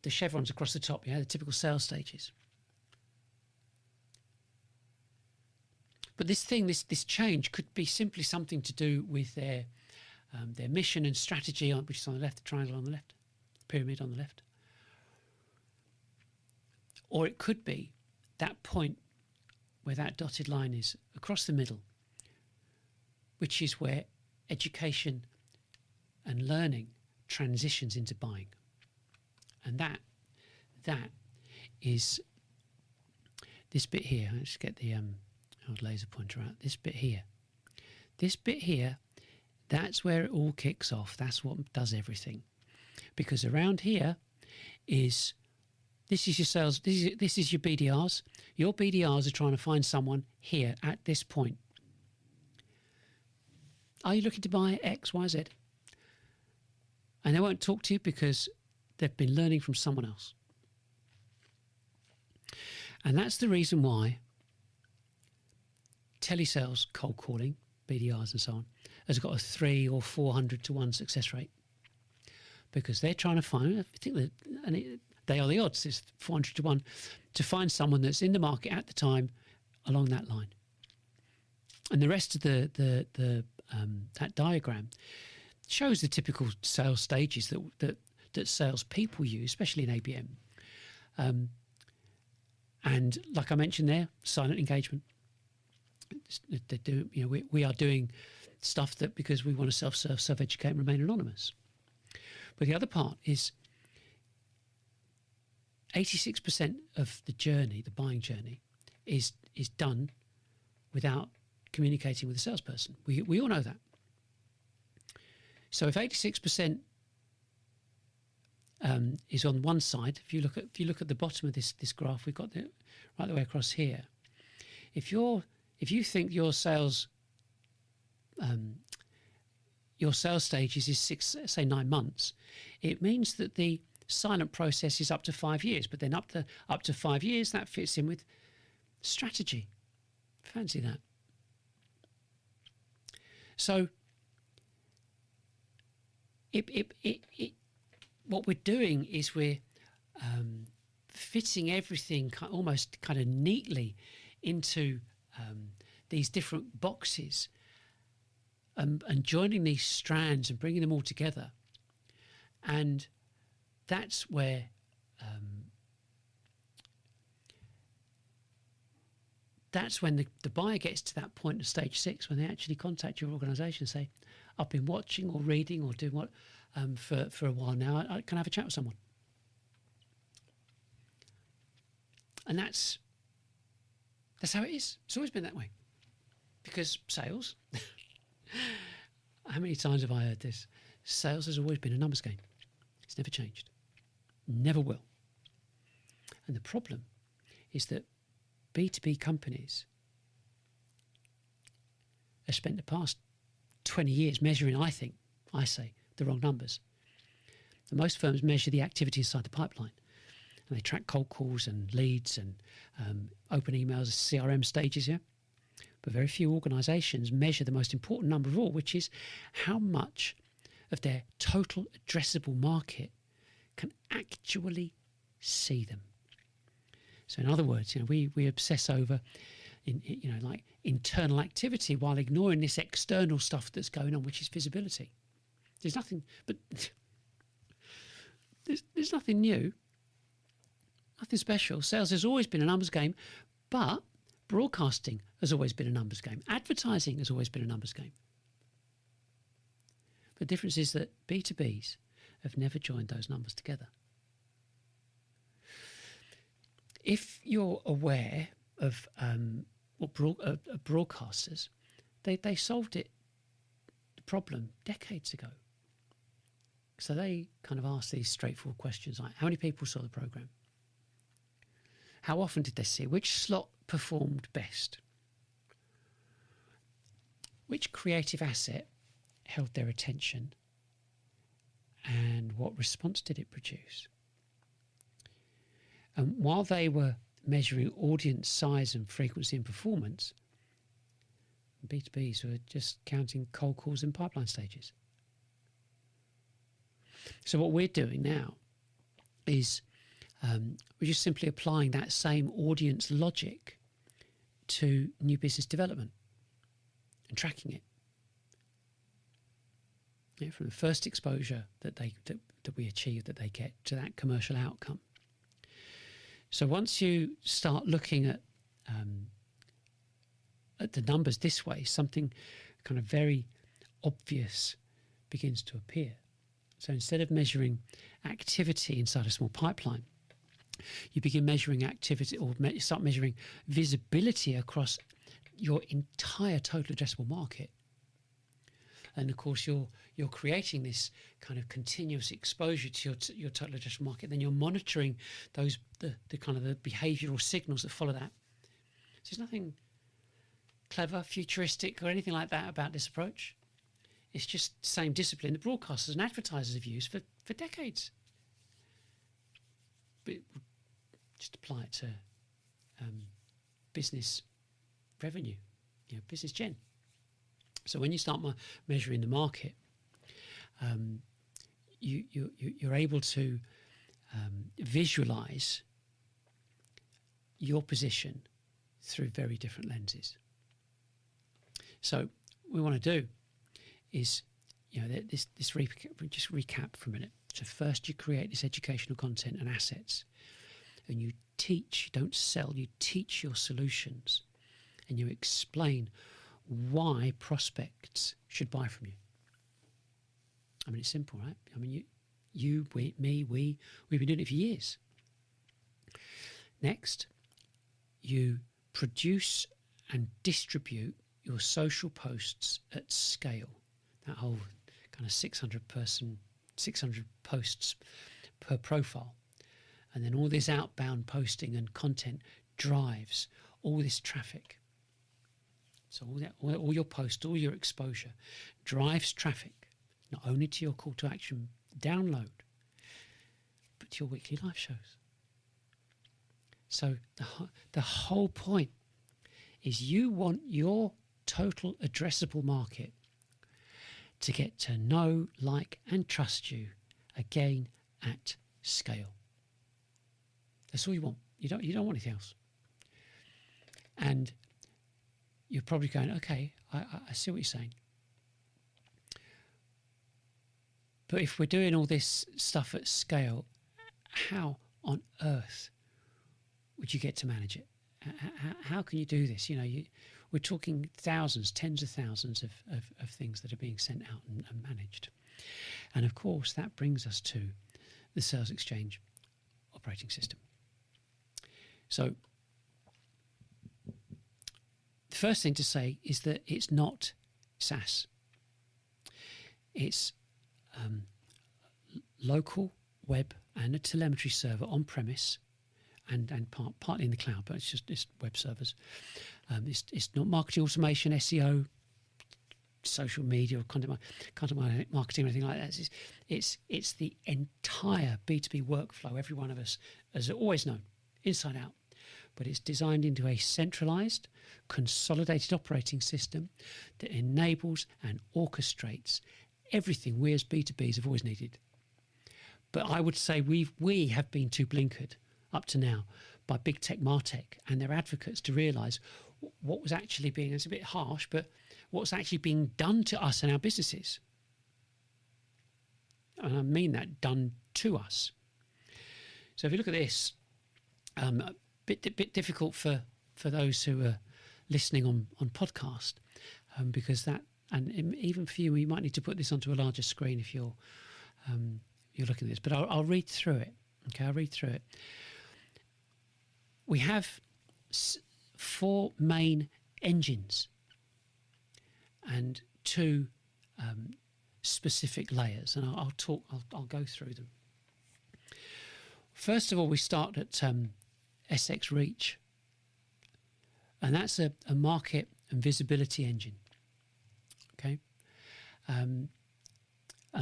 chevrons across the top. The typical sales stages. But this change could be simply something to do with their mission and strategy, which is on the left, the triangle on the left, pyramid on the left. Or it could be that point where that dotted line is across the middle, which is where education and learning transitions into buying. And that is this bit here. Let's get the old laser pointer out. This bit here, that's where it all kicks off. That's what does everything. Because around here this is your sales, this is your BDRs. Your BDRs are trying to find someone here at this point. Are you looking to buy X, Y, Z? And they won't talk to you because they've been learning from someone else. And that's the reason why telesales, cold calling, BDRs and so on, has got a 300 or 400 to 1 success rate. Because they're trying to find, I think that, they are the odds, it's 400 to 1, to find someone that's in the market at the time along that line. And the rest of that diagram shows the typical sales stages that sales people use, especially in ABM. And like I mentioned there, silent engagement. They do, we are doing stuff that because we want to self-serve, self-educate, and remain anonymous. But the other part is 86% of the journey, the buying journey, is done without communicating with the salesperson. We all know that. So if 86% is on one side, if you look at the bottom of this graph, we've got it right the way across here. If you think your sales stages is 9 months, it means that the silent process is up to 5 years. But then up to 5 years, that fits in with strategy. Fancy that. So what we're doing is we're fitting everything almost kind of neatly into these different boxes and joining these strands and bringing them all together. And that's where that's when the buyer gets to that point of stage 6, when they actually contact your organisation and say, I've been watching or reading or doing what for a while now. I can have a chat with someone. And that's how it is. It's always been that way. Because sales, how many times have I heard this? Sales has always been a numbers game. It's never changed. Never will. And the problem is that B2B companies have spent the past 20 years measuring, I say, the wrong numbers. And most firms measure the activity inside the pipeline. And they track cold calls and leads and open emails, CRM stages, yeah? But very few organisations measure the most important number of all, which is how much of their total addressable market can actually see them. So in other words, we obsess over, like internal activity while ignoring this external stuff that's going on, which is visibility. There's nothing, but there's nothing new, nothing special. Sales has always been a numbers game, but broadcasting has always been a numbers game. Advertising has always been a numbers game. The difference is that B2Bs have never joined those numbers together. If you're aware of broadcasters, they solved the problem decades ago. So they kind of asked these straightforward questions like, how many people saw the programme? How often did they see it? Which slot performed best? Which creative asset held their attention? And what response did it produce? And while they were measuring audience size and frequency and performance, B2Bs were just counting cold calls and pipeline stages. So what we're doing now is we're just simply applying that same audience logic to new business development and tracking it. Yeah, from the first exposure that we achieve, that they get, to that commercial outcome. So once you start looking at the numbers this way, something kind of very obvious begins to appear. So instead of measuring activity inside a small pipeline, you begin measuring activity, or start measuring visibility across your entire total addressable market. And of course, you're creating this kind of continuous exposure to your total addressable market. Then you're monitoring the kind of the behavioural signals that follow that. So there's nothing clever, futuristic, or anything like that about this approach. It's just the same discipline that broadcasters and advertisers have used for decades. But just apply it to business revenue, business gen. So when you start measuring the market, you're able to visualize your position through very different lenses. So what we want to do is, just recap for a minute. So first you create this educational content and assets, and you teach, you don't sell, you teach your solutions, and you explain why prospects should buy from you. I mean, it's simple, right? I mean, we've been doing it for years. Next, you produce and distribute your social posts at scale. That whole kind of 600 posts per profile. And then all this outbound posting and content drives all this traffic. So all your posts, all your exposure drives traffic, not only to your call to action download, but to your weekly live shows. So the whole point is you want your total addressable market to get to know, like, and trust you again at scale. That's all you want. You don't want anything else. And you're probably going, okay, I see what you're saying. But if we're doing all this stuff at scale, how on earth would you get to manage it? How can you do this? We're talking thousands, tens of thousands of things that are being sent out and managed. And of course, that brings us to the Sales Exchange operating system. So the first thing to say is that it's not SaaS. It's local web and a telemetry server on premise, and partly in the cloud, but it's web servers. It's not marketing automation, SEO, social media, or content marketing or anything like that. It's the entire B2B workflow every one of us has always known, inside out. But it's designed into a centralized, consolidated operating system that enables and orchestrates everything we as B2Bs have always needed. But I would say we have been too blinkered up to now by big tech Martech and their advocates to realise what was actually being, it's a bit harsh, but what's actually being done to us and our businesses. And I mean that, done to us. So if you look at this, a bit difficult for those who are listening on podcast, because that, and even for you might need to put this onto a larger screen if you're looking at this. But I'll read through it. Okay, I'll read through it. We have 4 main engines and 2 specific layers, and I'll go through them. First of all, we start at SX Reach, and that's a market and visibility engine. Okay, and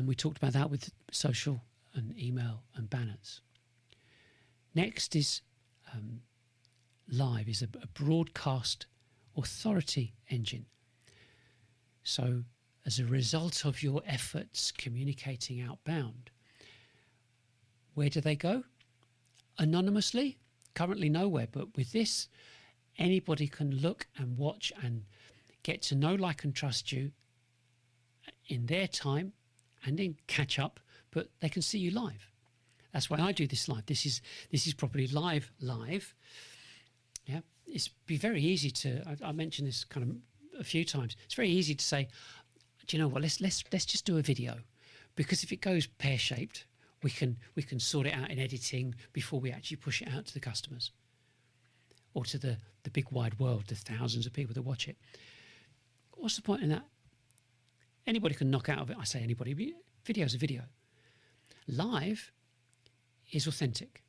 we talked about that with social and email and banners. Next is Live, is a broadcast authority engine. So as a result of your efforts communicating outbound, where do they go? Anonymously? Currently nowhere, but with this, anybody can look and watch and get to know, like and trust you in their time and in catch up, but they can see you live. That's why I do this live. This is properly live. Yeah, it's be very easy to. I mentioned this kind of a few times. It's very easy to say, do you know what? Let's just do a video, because if it goes pear shaped, we can sort it out in editing before we actually push it out to the customers or to the big wide world, the thousands of people that watch it. What's the point in that? Anybody can knock out of it. I say anybody. Video's a video. Live is authentic.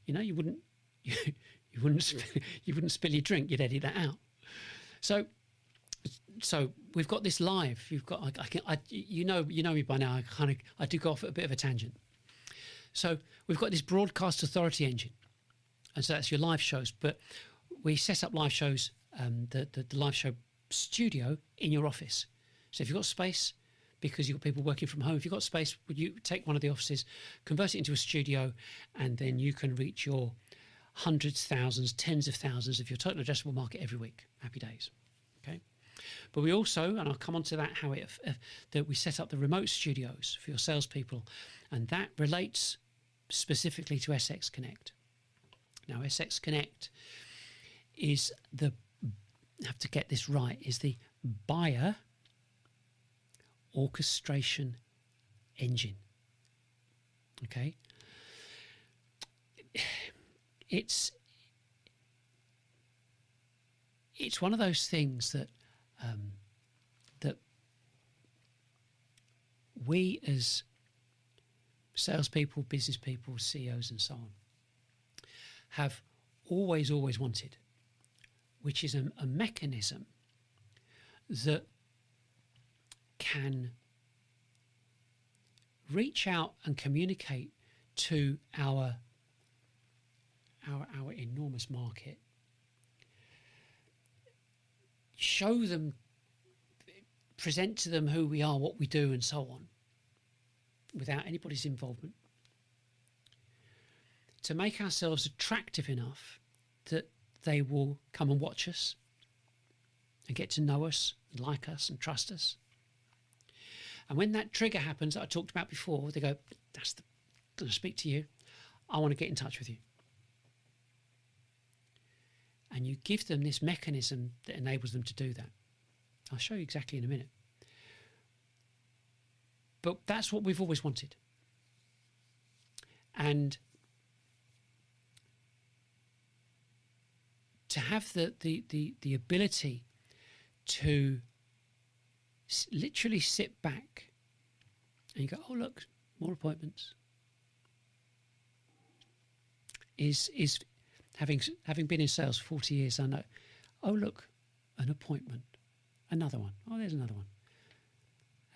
You know, you wouldn't spill your drink. You'd edit that out. So we've got this live. You've got you know me by now. I do go off at a bit of a tangent. So we've got this broadcast authority engine, and so that's your live shows. But we set up live shows, the live show studio in your office. So if you've got space, because you've got people working from home, if you've got space, would you take one of the offices, convert it into a studio, and then you can reach your hundreds, thousands, tens of thousands of your total addressable market every week. Happy days. Okay. But we also, and I'll come on to that, how that we set up the remote studios for your salespeople, and that relates specifically to SX Connect. Now, SX Connect is I have to get this right, is the buyer orchestration engine. Okay. It's one of those things that that we as salespeople, business people, CEOs and so on have always wanted, which is a mechanism that can reach out and communicate to our enormous market, show them, present to them who we are, what we do, and so on, without anybody's involvement, to make ourselves attractive enough that they will come and watch us and get to know us, like us, and trust us. And when that trigger happens that I talked about before, they go, I'm going to speak to you. I want to get in touch with you. And you give them this mechanism that enables them to do that. I'll show you exactly in a minute. But that's what we've always wanted. And to have the ability to literally sit back and you go, oh look, more appointments, is having been in sales for 40 years, I know, oh look, an appointment, another one, oh there's another one,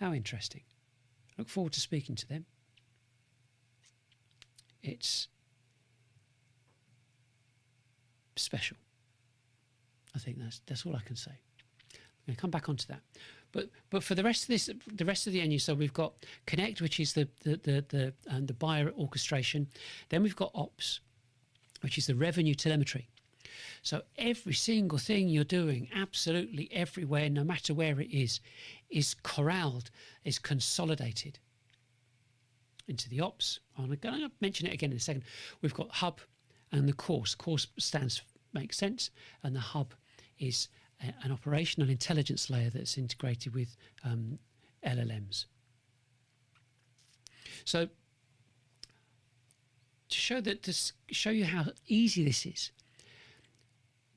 how interesting, look forward to speaking to them. It's special. I think that's all I can say. I'm going to come back onto that, but for the rest of this, the rest of the engine. So we've got Connect, which is the buyer orchestration. Then we've got Ops, which is the revenue telemetry. So every single thing you're doing, absolutely everywhere, no matter where it is corralled, is consolidated into the ops. I'm going to mention it again in a second. We've got hub and the course. Course stands makes sense, and the hub is an operational intelligence layer that's integrated with LLMs. So to show you how easy this is,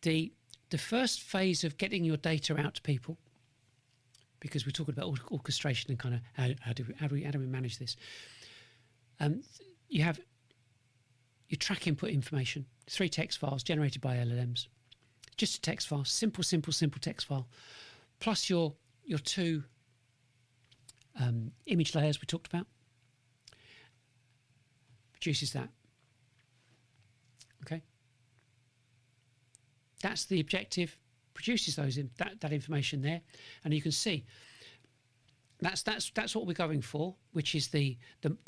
the first phase of getting your data out to people, because we're talking about orchestration and kind of how do we manage this. You have your track input information, 3 text files generated by LLMs, just a text file, simple text file, plus your 2 image layers we talked about. Produces that. Okay, that's the objective. Produces those that information there, and you can see that's what we're going for, which is the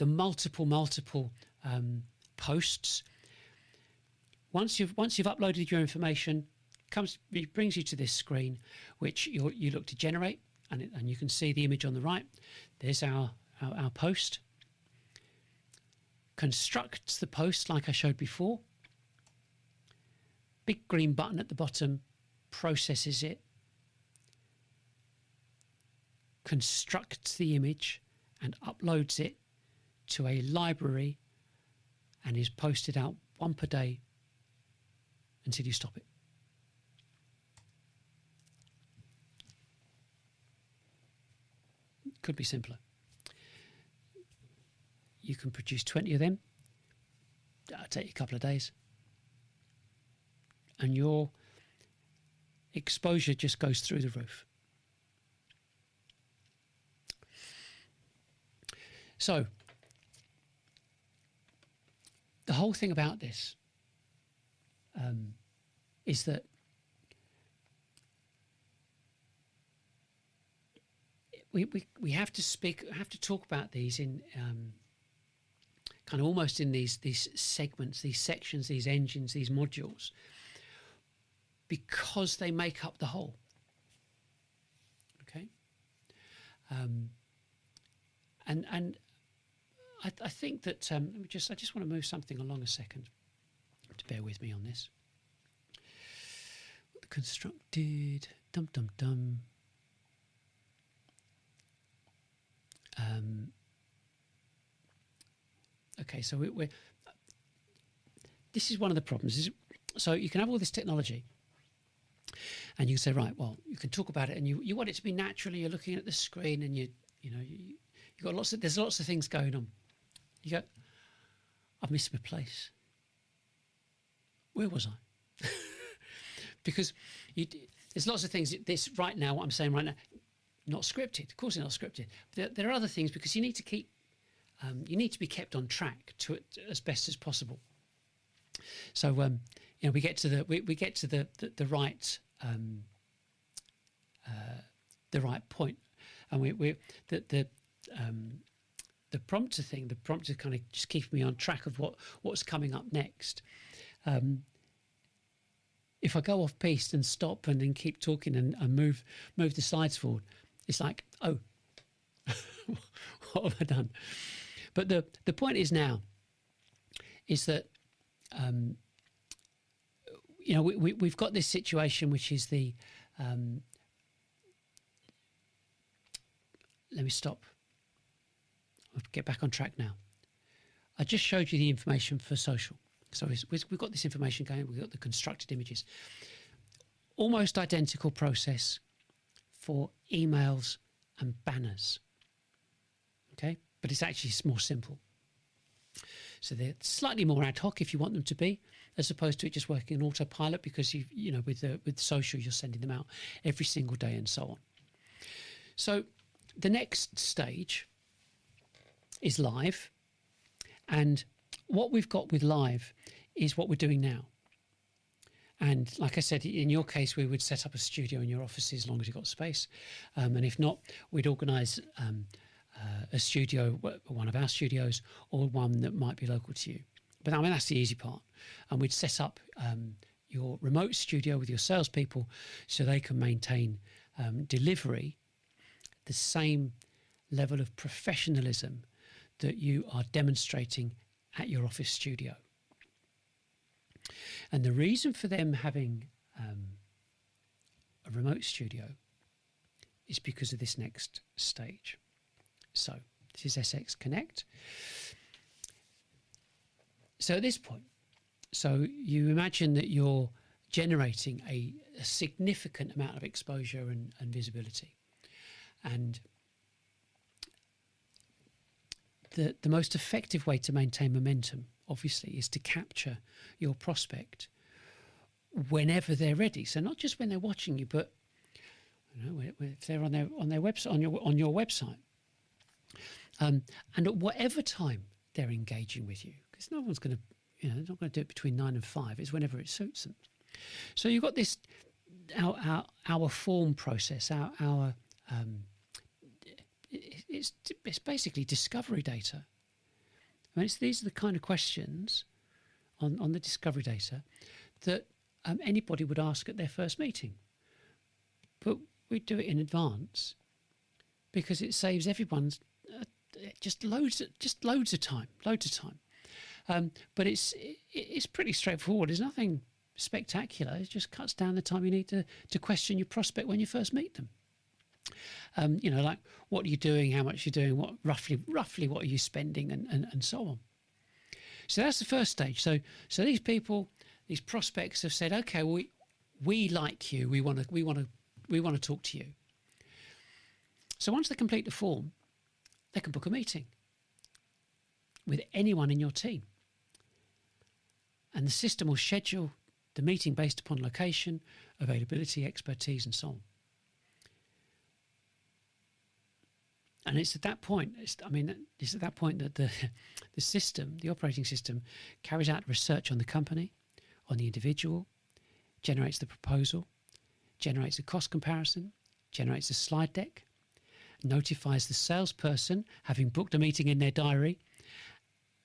multiple posts. Once you've uploaded your information, it brings you to this screen, which you look to generate, and you can see the image on the right. There's our post. Constructs the post like I showed before. Big green button at the bottom processes it, constructs the image and uploads it to a library, and is posted out 1 per day until you stop it. Could be simpler. You can produce 20 of them. That'll take you a couple of days. And your exposure just goes through the roof. So, the whole thing about this is that we have to talk about these in kind of almost in these segments, these sections, these engines, these modules, because they make up the whole. Okay, and I think that I just want to move something along a second. To bear with me on this. Constructed okay, so we're this is one of the problems. So you can have all this technology, and you can say, right, well, you can talk about it, and you want it to be naturally. You're looking at the screen, and you got there's lots of things going on. You go, I've missed my place. Where was I? Because there's lots of things. This right now, what I'm saying right now, not scripted. Of course, it's not scripted. But there are other things, because you need to keep. You need to be kept on track to it as best as possible. So we get to the right point, and the prompter thing. The prompter kind of just keeps me on track of what's coming up next. If I go off piste and stop and then keep talking and move the slides forward, it's like, oh, what have I done? But the point is now is that we've got this situation, which is the let me stop. I'll get back on track now. I just showed you the information for social. So we've got this information going. We've got the constructed images. Almost identical process for emails and banners. Okay, but it's actually more simple. So they're slightly more ad hoc if you want them to be, as opposed to it just working on autopilot, because with social you're sending them out every single day and so on. So the next stage is live, and what we've got with live is what we're doing now. And like I said, in your case, we would set up a studio in your offices as long as you've got space, and if not, we'd organise a studio, one of our studios, or one that might be local to you. But I mean, that's the easy part. And we'd set up your remote studio with your salespeople so they can maintain delivery, the same level of professionalism that you are demonstrating at your office studio. And the reason for them having a remote studio is because of this next stage. So this is SX Connect. So at this point, so you imagine that you're generating a significant amount of exposure and visibility. And the most effective way to maintain momentum, obviously, is to capture your prospect whenever they're ready. So not just when they're watching you, but if they're on their website, on your website, and at whatever time they're engaging with you, because no one's going to, they're not going to do it between 9 and 5. It's whenever it suits them. So you've got this our form process, it's basically discovery data. I mean, these are the kind of questions on the discovery data that anybody would ask at their first meeting. But we do it in advance because it saves everyone's just loads of time. But it's pretty straightforward. There's nothing spectacular. It just cuts down the time you need to question your prospect when you first meet them. Like what are you doing, how much you're doing, what roughly what are you spending, and so on. So that's the first stage. So these people, these prospects have said, okay, we like you. We want to talk to you. So once they complete the form, they can book a meeting with anyone in your team. And the system will schedule the meeting based upon location, availability, expertise, and so on. And it's at that point, that the system, the operating system, carries out research on the company, on the individual, generates the proposal, generates a cost comparison, generates a slide deck, notifies the salesperson having booked a meeting in their diary,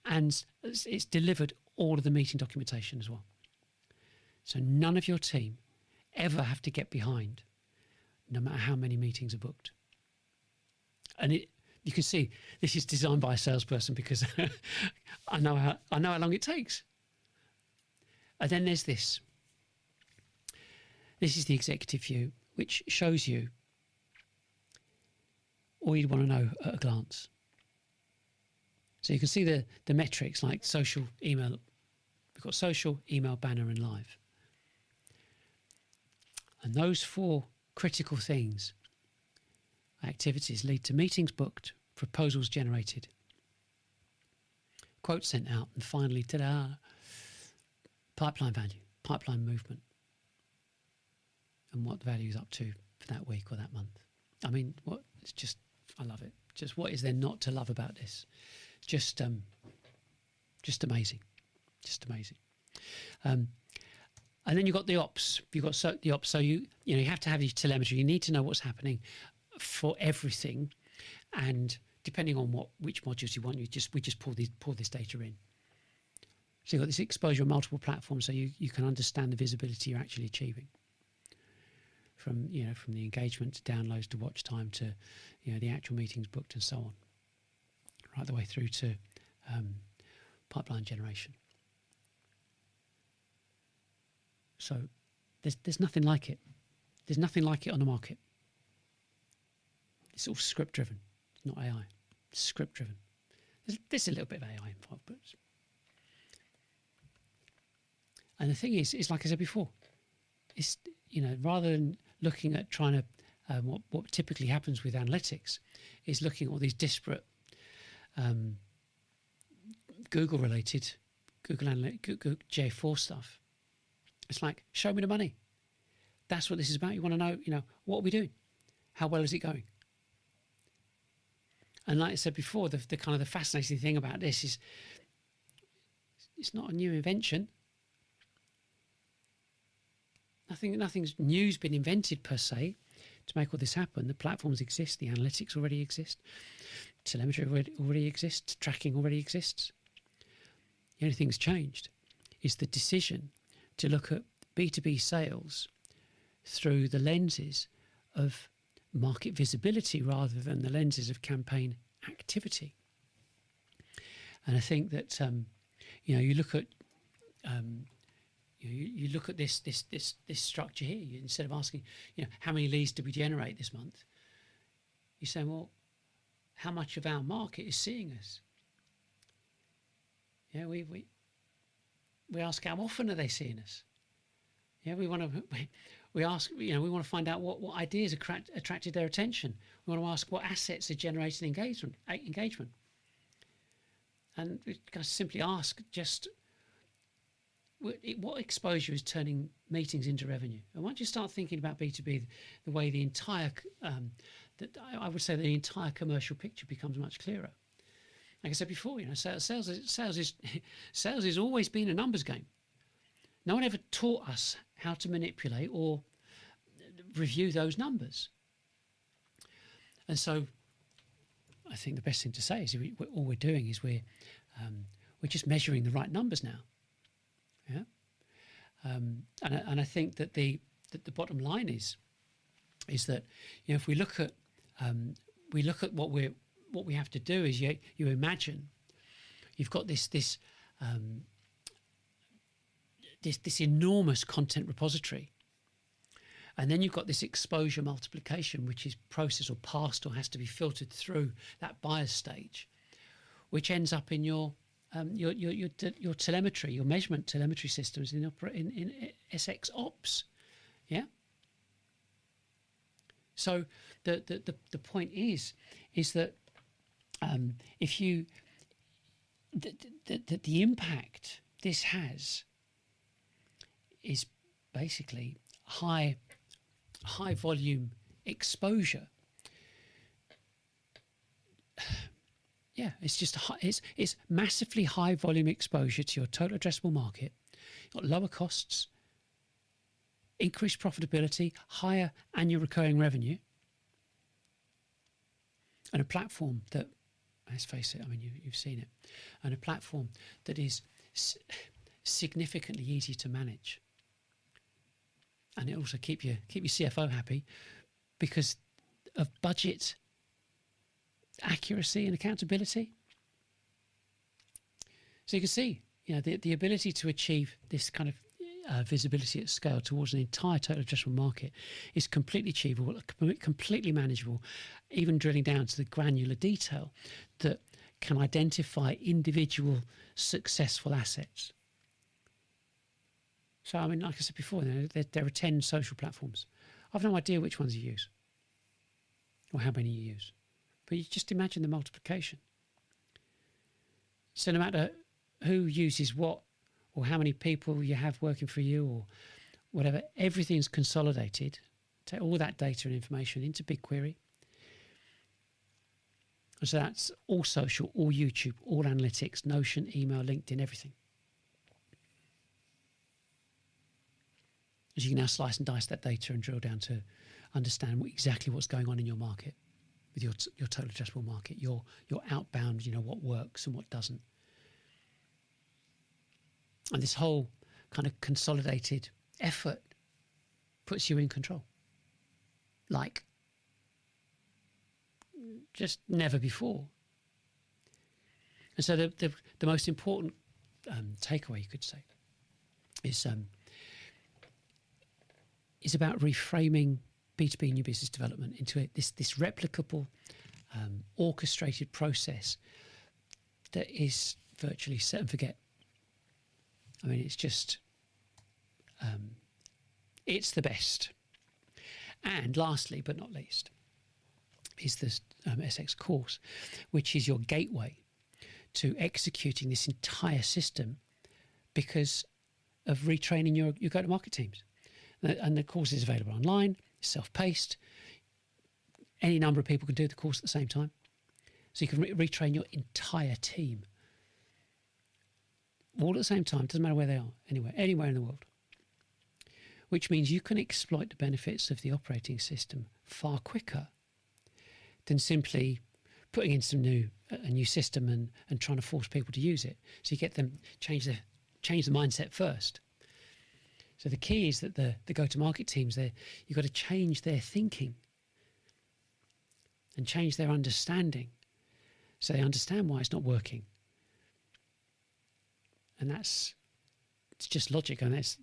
and it's delivered all of the meeting documentation as well. So none of your team ever have to get behind, no matter how many meetings are booked. And you can see this is designed by a salesperson because I know how long it takes. And then there's this. This is the executive view, which shows you all you'd want to know at a glance. So you can see the metrics like social, email. We've got social, email, banner, and live. And those 4 critical things, activities, lead to meetings booked, proposals generated, quotes sent out, and finally, ta-da, pipeline value, pipeline movement, and what the value is up to for that week or that month. I mean, I love it. Just what is there not to love about this? Just amazing. Just amazing. And then you've got the ops. You've got the ops. So you have to have your telemetry. You need to know what's happening for everything, and depending on which modules you want, we just pull this data in. So you've got this exposure on multiple platforms, so you can understand the visibility you're actually achieving. From the engagement to downloads to watch time to the actual meetings booked and so on, right the way through to pipeline generation. So there's nothing like it. There's nothing like it on the market. It's all script driven. It's not AI. It's script driven. There's a little bit of AI involved, but and the thing is like I said before, it's rather than looking at trying to what typically happens with analytics is looking at all these disparate Google GA4 stuff. It's like, show me the money. That's what this is about. You want to know, what are we doing? How well is it going? And like I said before, the kind of the fascinating thing about this is it's not a new invention. Nothing's new's been invented per se to make all this happen. The platforms exist, the analytics already exist, telemetry already exists, tracking already exists. The only thing that's changed is the decision to look at B2B sales through the lenses of market visibility rather than the lenses of campaign activity. And I think that you look at you look at this structure here. Instead of asking how many leads did we generate this month, you're saying, well, how much of our market is seeing us? Yeah, we ask how often are they seeing us. Yeah, we ask we want to find out what ideas attracted their attention. We want to ask what assets are generating engagement, and we can simply ask just what exposure is turning meetings into revenue. And once you start thinking about B2B, the way the entire I would say the entire commercial picture becomes much clearer. Like I said before, sales has always been a numbers game. No one ever taught us how to manipulate or review those numbers. And so I think the best thing to say is all we're doing is we're just measuring the right numbers now. Yeah. And I think that the bottom line is that if we look at what we have to do is you imagine you've got this enormous content repository, and then you've got this exposure multiplication, which is processed or passed or has to be filtered through that buyer's stage, which ends up in your telemetry, your measurement telemetry systems in SX Ops. Yeah. So the point is that if you the impact this has is basically high volume exposure. Yeah, it's just it's massively high volume exposure to your total addressable market. You've got lower costs, increased profitability, higher annual recurring revenue, and a platform that, let's face it, I mean you've seen it, and a platform that is significantly easy to manage. And it also keep your CFO happy because of budget accuracy and accountability. So you can see, the ability to achieve this kind of visibility at scale towards an entire total addressable market is completely achievable, completely manageable, even drilling down to the granular detail that can identify individual successful assets. So, I mean, like I said before, there are 10 social platforms. I've no idea which ones you use or how many you use. But you just imagine the multiplication. So no matter who uses what or how many people you have working for you or whatever, everything's consolidated. Take all that data and information into BigQuery. And so that's all social, all YouTube, all analytics, Notion, email, LinkedIn, everything. As you can now slice and dice that data and drill down to understand exactly what's going on in your market, with your total addressable market, your outbound, what works and what doesn't. And this whole kind of consolidated effort puts you in control. Like just never before. And so the most important takeaway, you could say, is about reframing B2B new business development into this replicable, orchestrated process that is virtually set and forget. I mean, it's just, it's the best. And lastly, but not least, is this SX course, which is your gateway to executing this entire system because of retraining your go-to-market teams. And the course is available online, self-paced. Any number of people can do the course at the same time. So you can retrain your entire team. All at the same time, doesn't matter where they are, anywhere in the world. Which means you can exploit the benefits of the operating system far quicker than simply putting in a new system and trying to force people to use it. So you get them change the mindset first. So the key is that the go-to-market teams, you've got to change their thinking and change their understanding so they understand why it's not working. And it's just logic. And that's,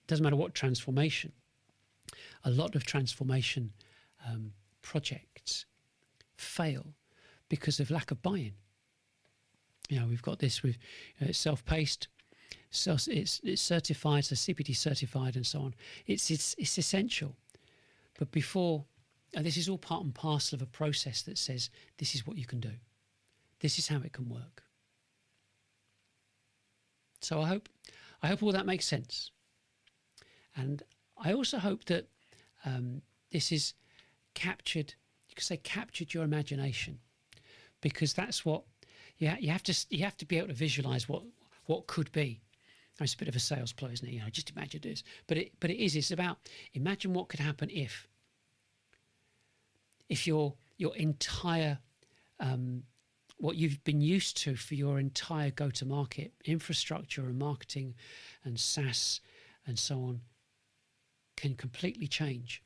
doesn't matter what transformation, a lot of transformation projects fail because of lack of buy-in. We've got this with it's self-paced, so it's certified, so CPD certified and so on. It's essential. But before, and this is all part and parcel of a process that says this is what you can do. This is how it can work. So I hope all that makes sense. And I also hope that this is captured, you could say captured your imagination, because that's what you have to be able to visualize what could be. It's a bit of a sales ploy, isn't it? Just imagine this. But it's about imagine what could happen if your entire what you've been used to for your entire go-to-market infrastructure and marketing and SaaS and so on can completely change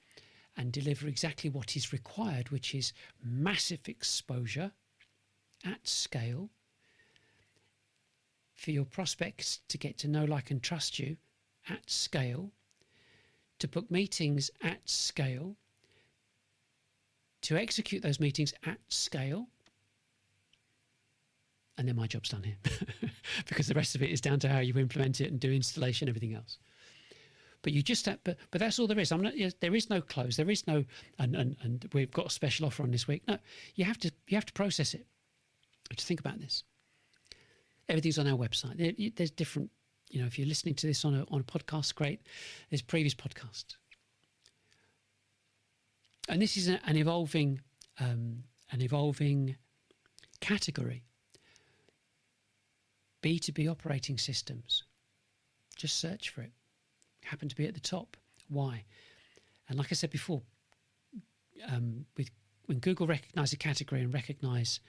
and deliver exactly what is required, which is massive exposure at scale for your prospects to get to know, like, and trust you at scale, to book meetings at scale, to execute those meetings at scale. And then my job's done here because the rest of it is down to how you implement it and do installation, everything else. But you just have, but that's all there is. There is no close. There is no, and we've got a special offer on this week. No, you have to process it. You have to think about this. Everything's on our website. There's different, if you're listening to this on a podcast, great. There's previous podcasts. And this is an evolving category. B2B operating systems. Just search for it. Happen to be at the top. Why? And like I said before, when Google recognise a category and recognise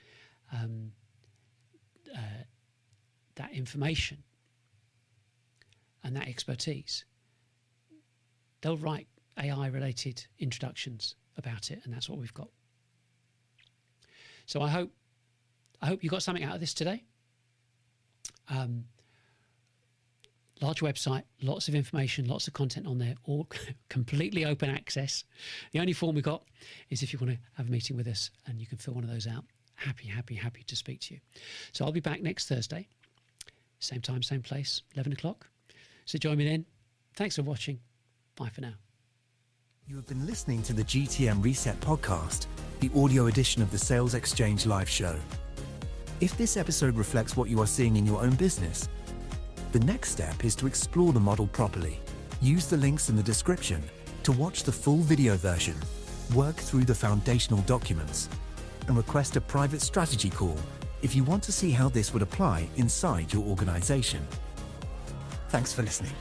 that information and that expertise, they'll write AI-related introductions about it, and that's what we've got. So I hope you got something out of this today. Large website, lots of information, lots of content on there, all completely open access. The only form we got is if you want to have a meeting with us, and you can fill one of those out. Happy to speak to you. So I'll be back next Thursday, same time, same place, 11 o'clock. So join me then. Thanks for watching. Bye for now. You have been listening to the GTM Reset podcast, the audio edition of the Sales Exchange live show. If this episode reflects what you are seeing in your own business, the next step is to explore the model properly. Use the links in the description to watch the full video version, work through the foundational documents, and request a private strategy call if you want to see how this would apply inside your organization. Thanks for listening.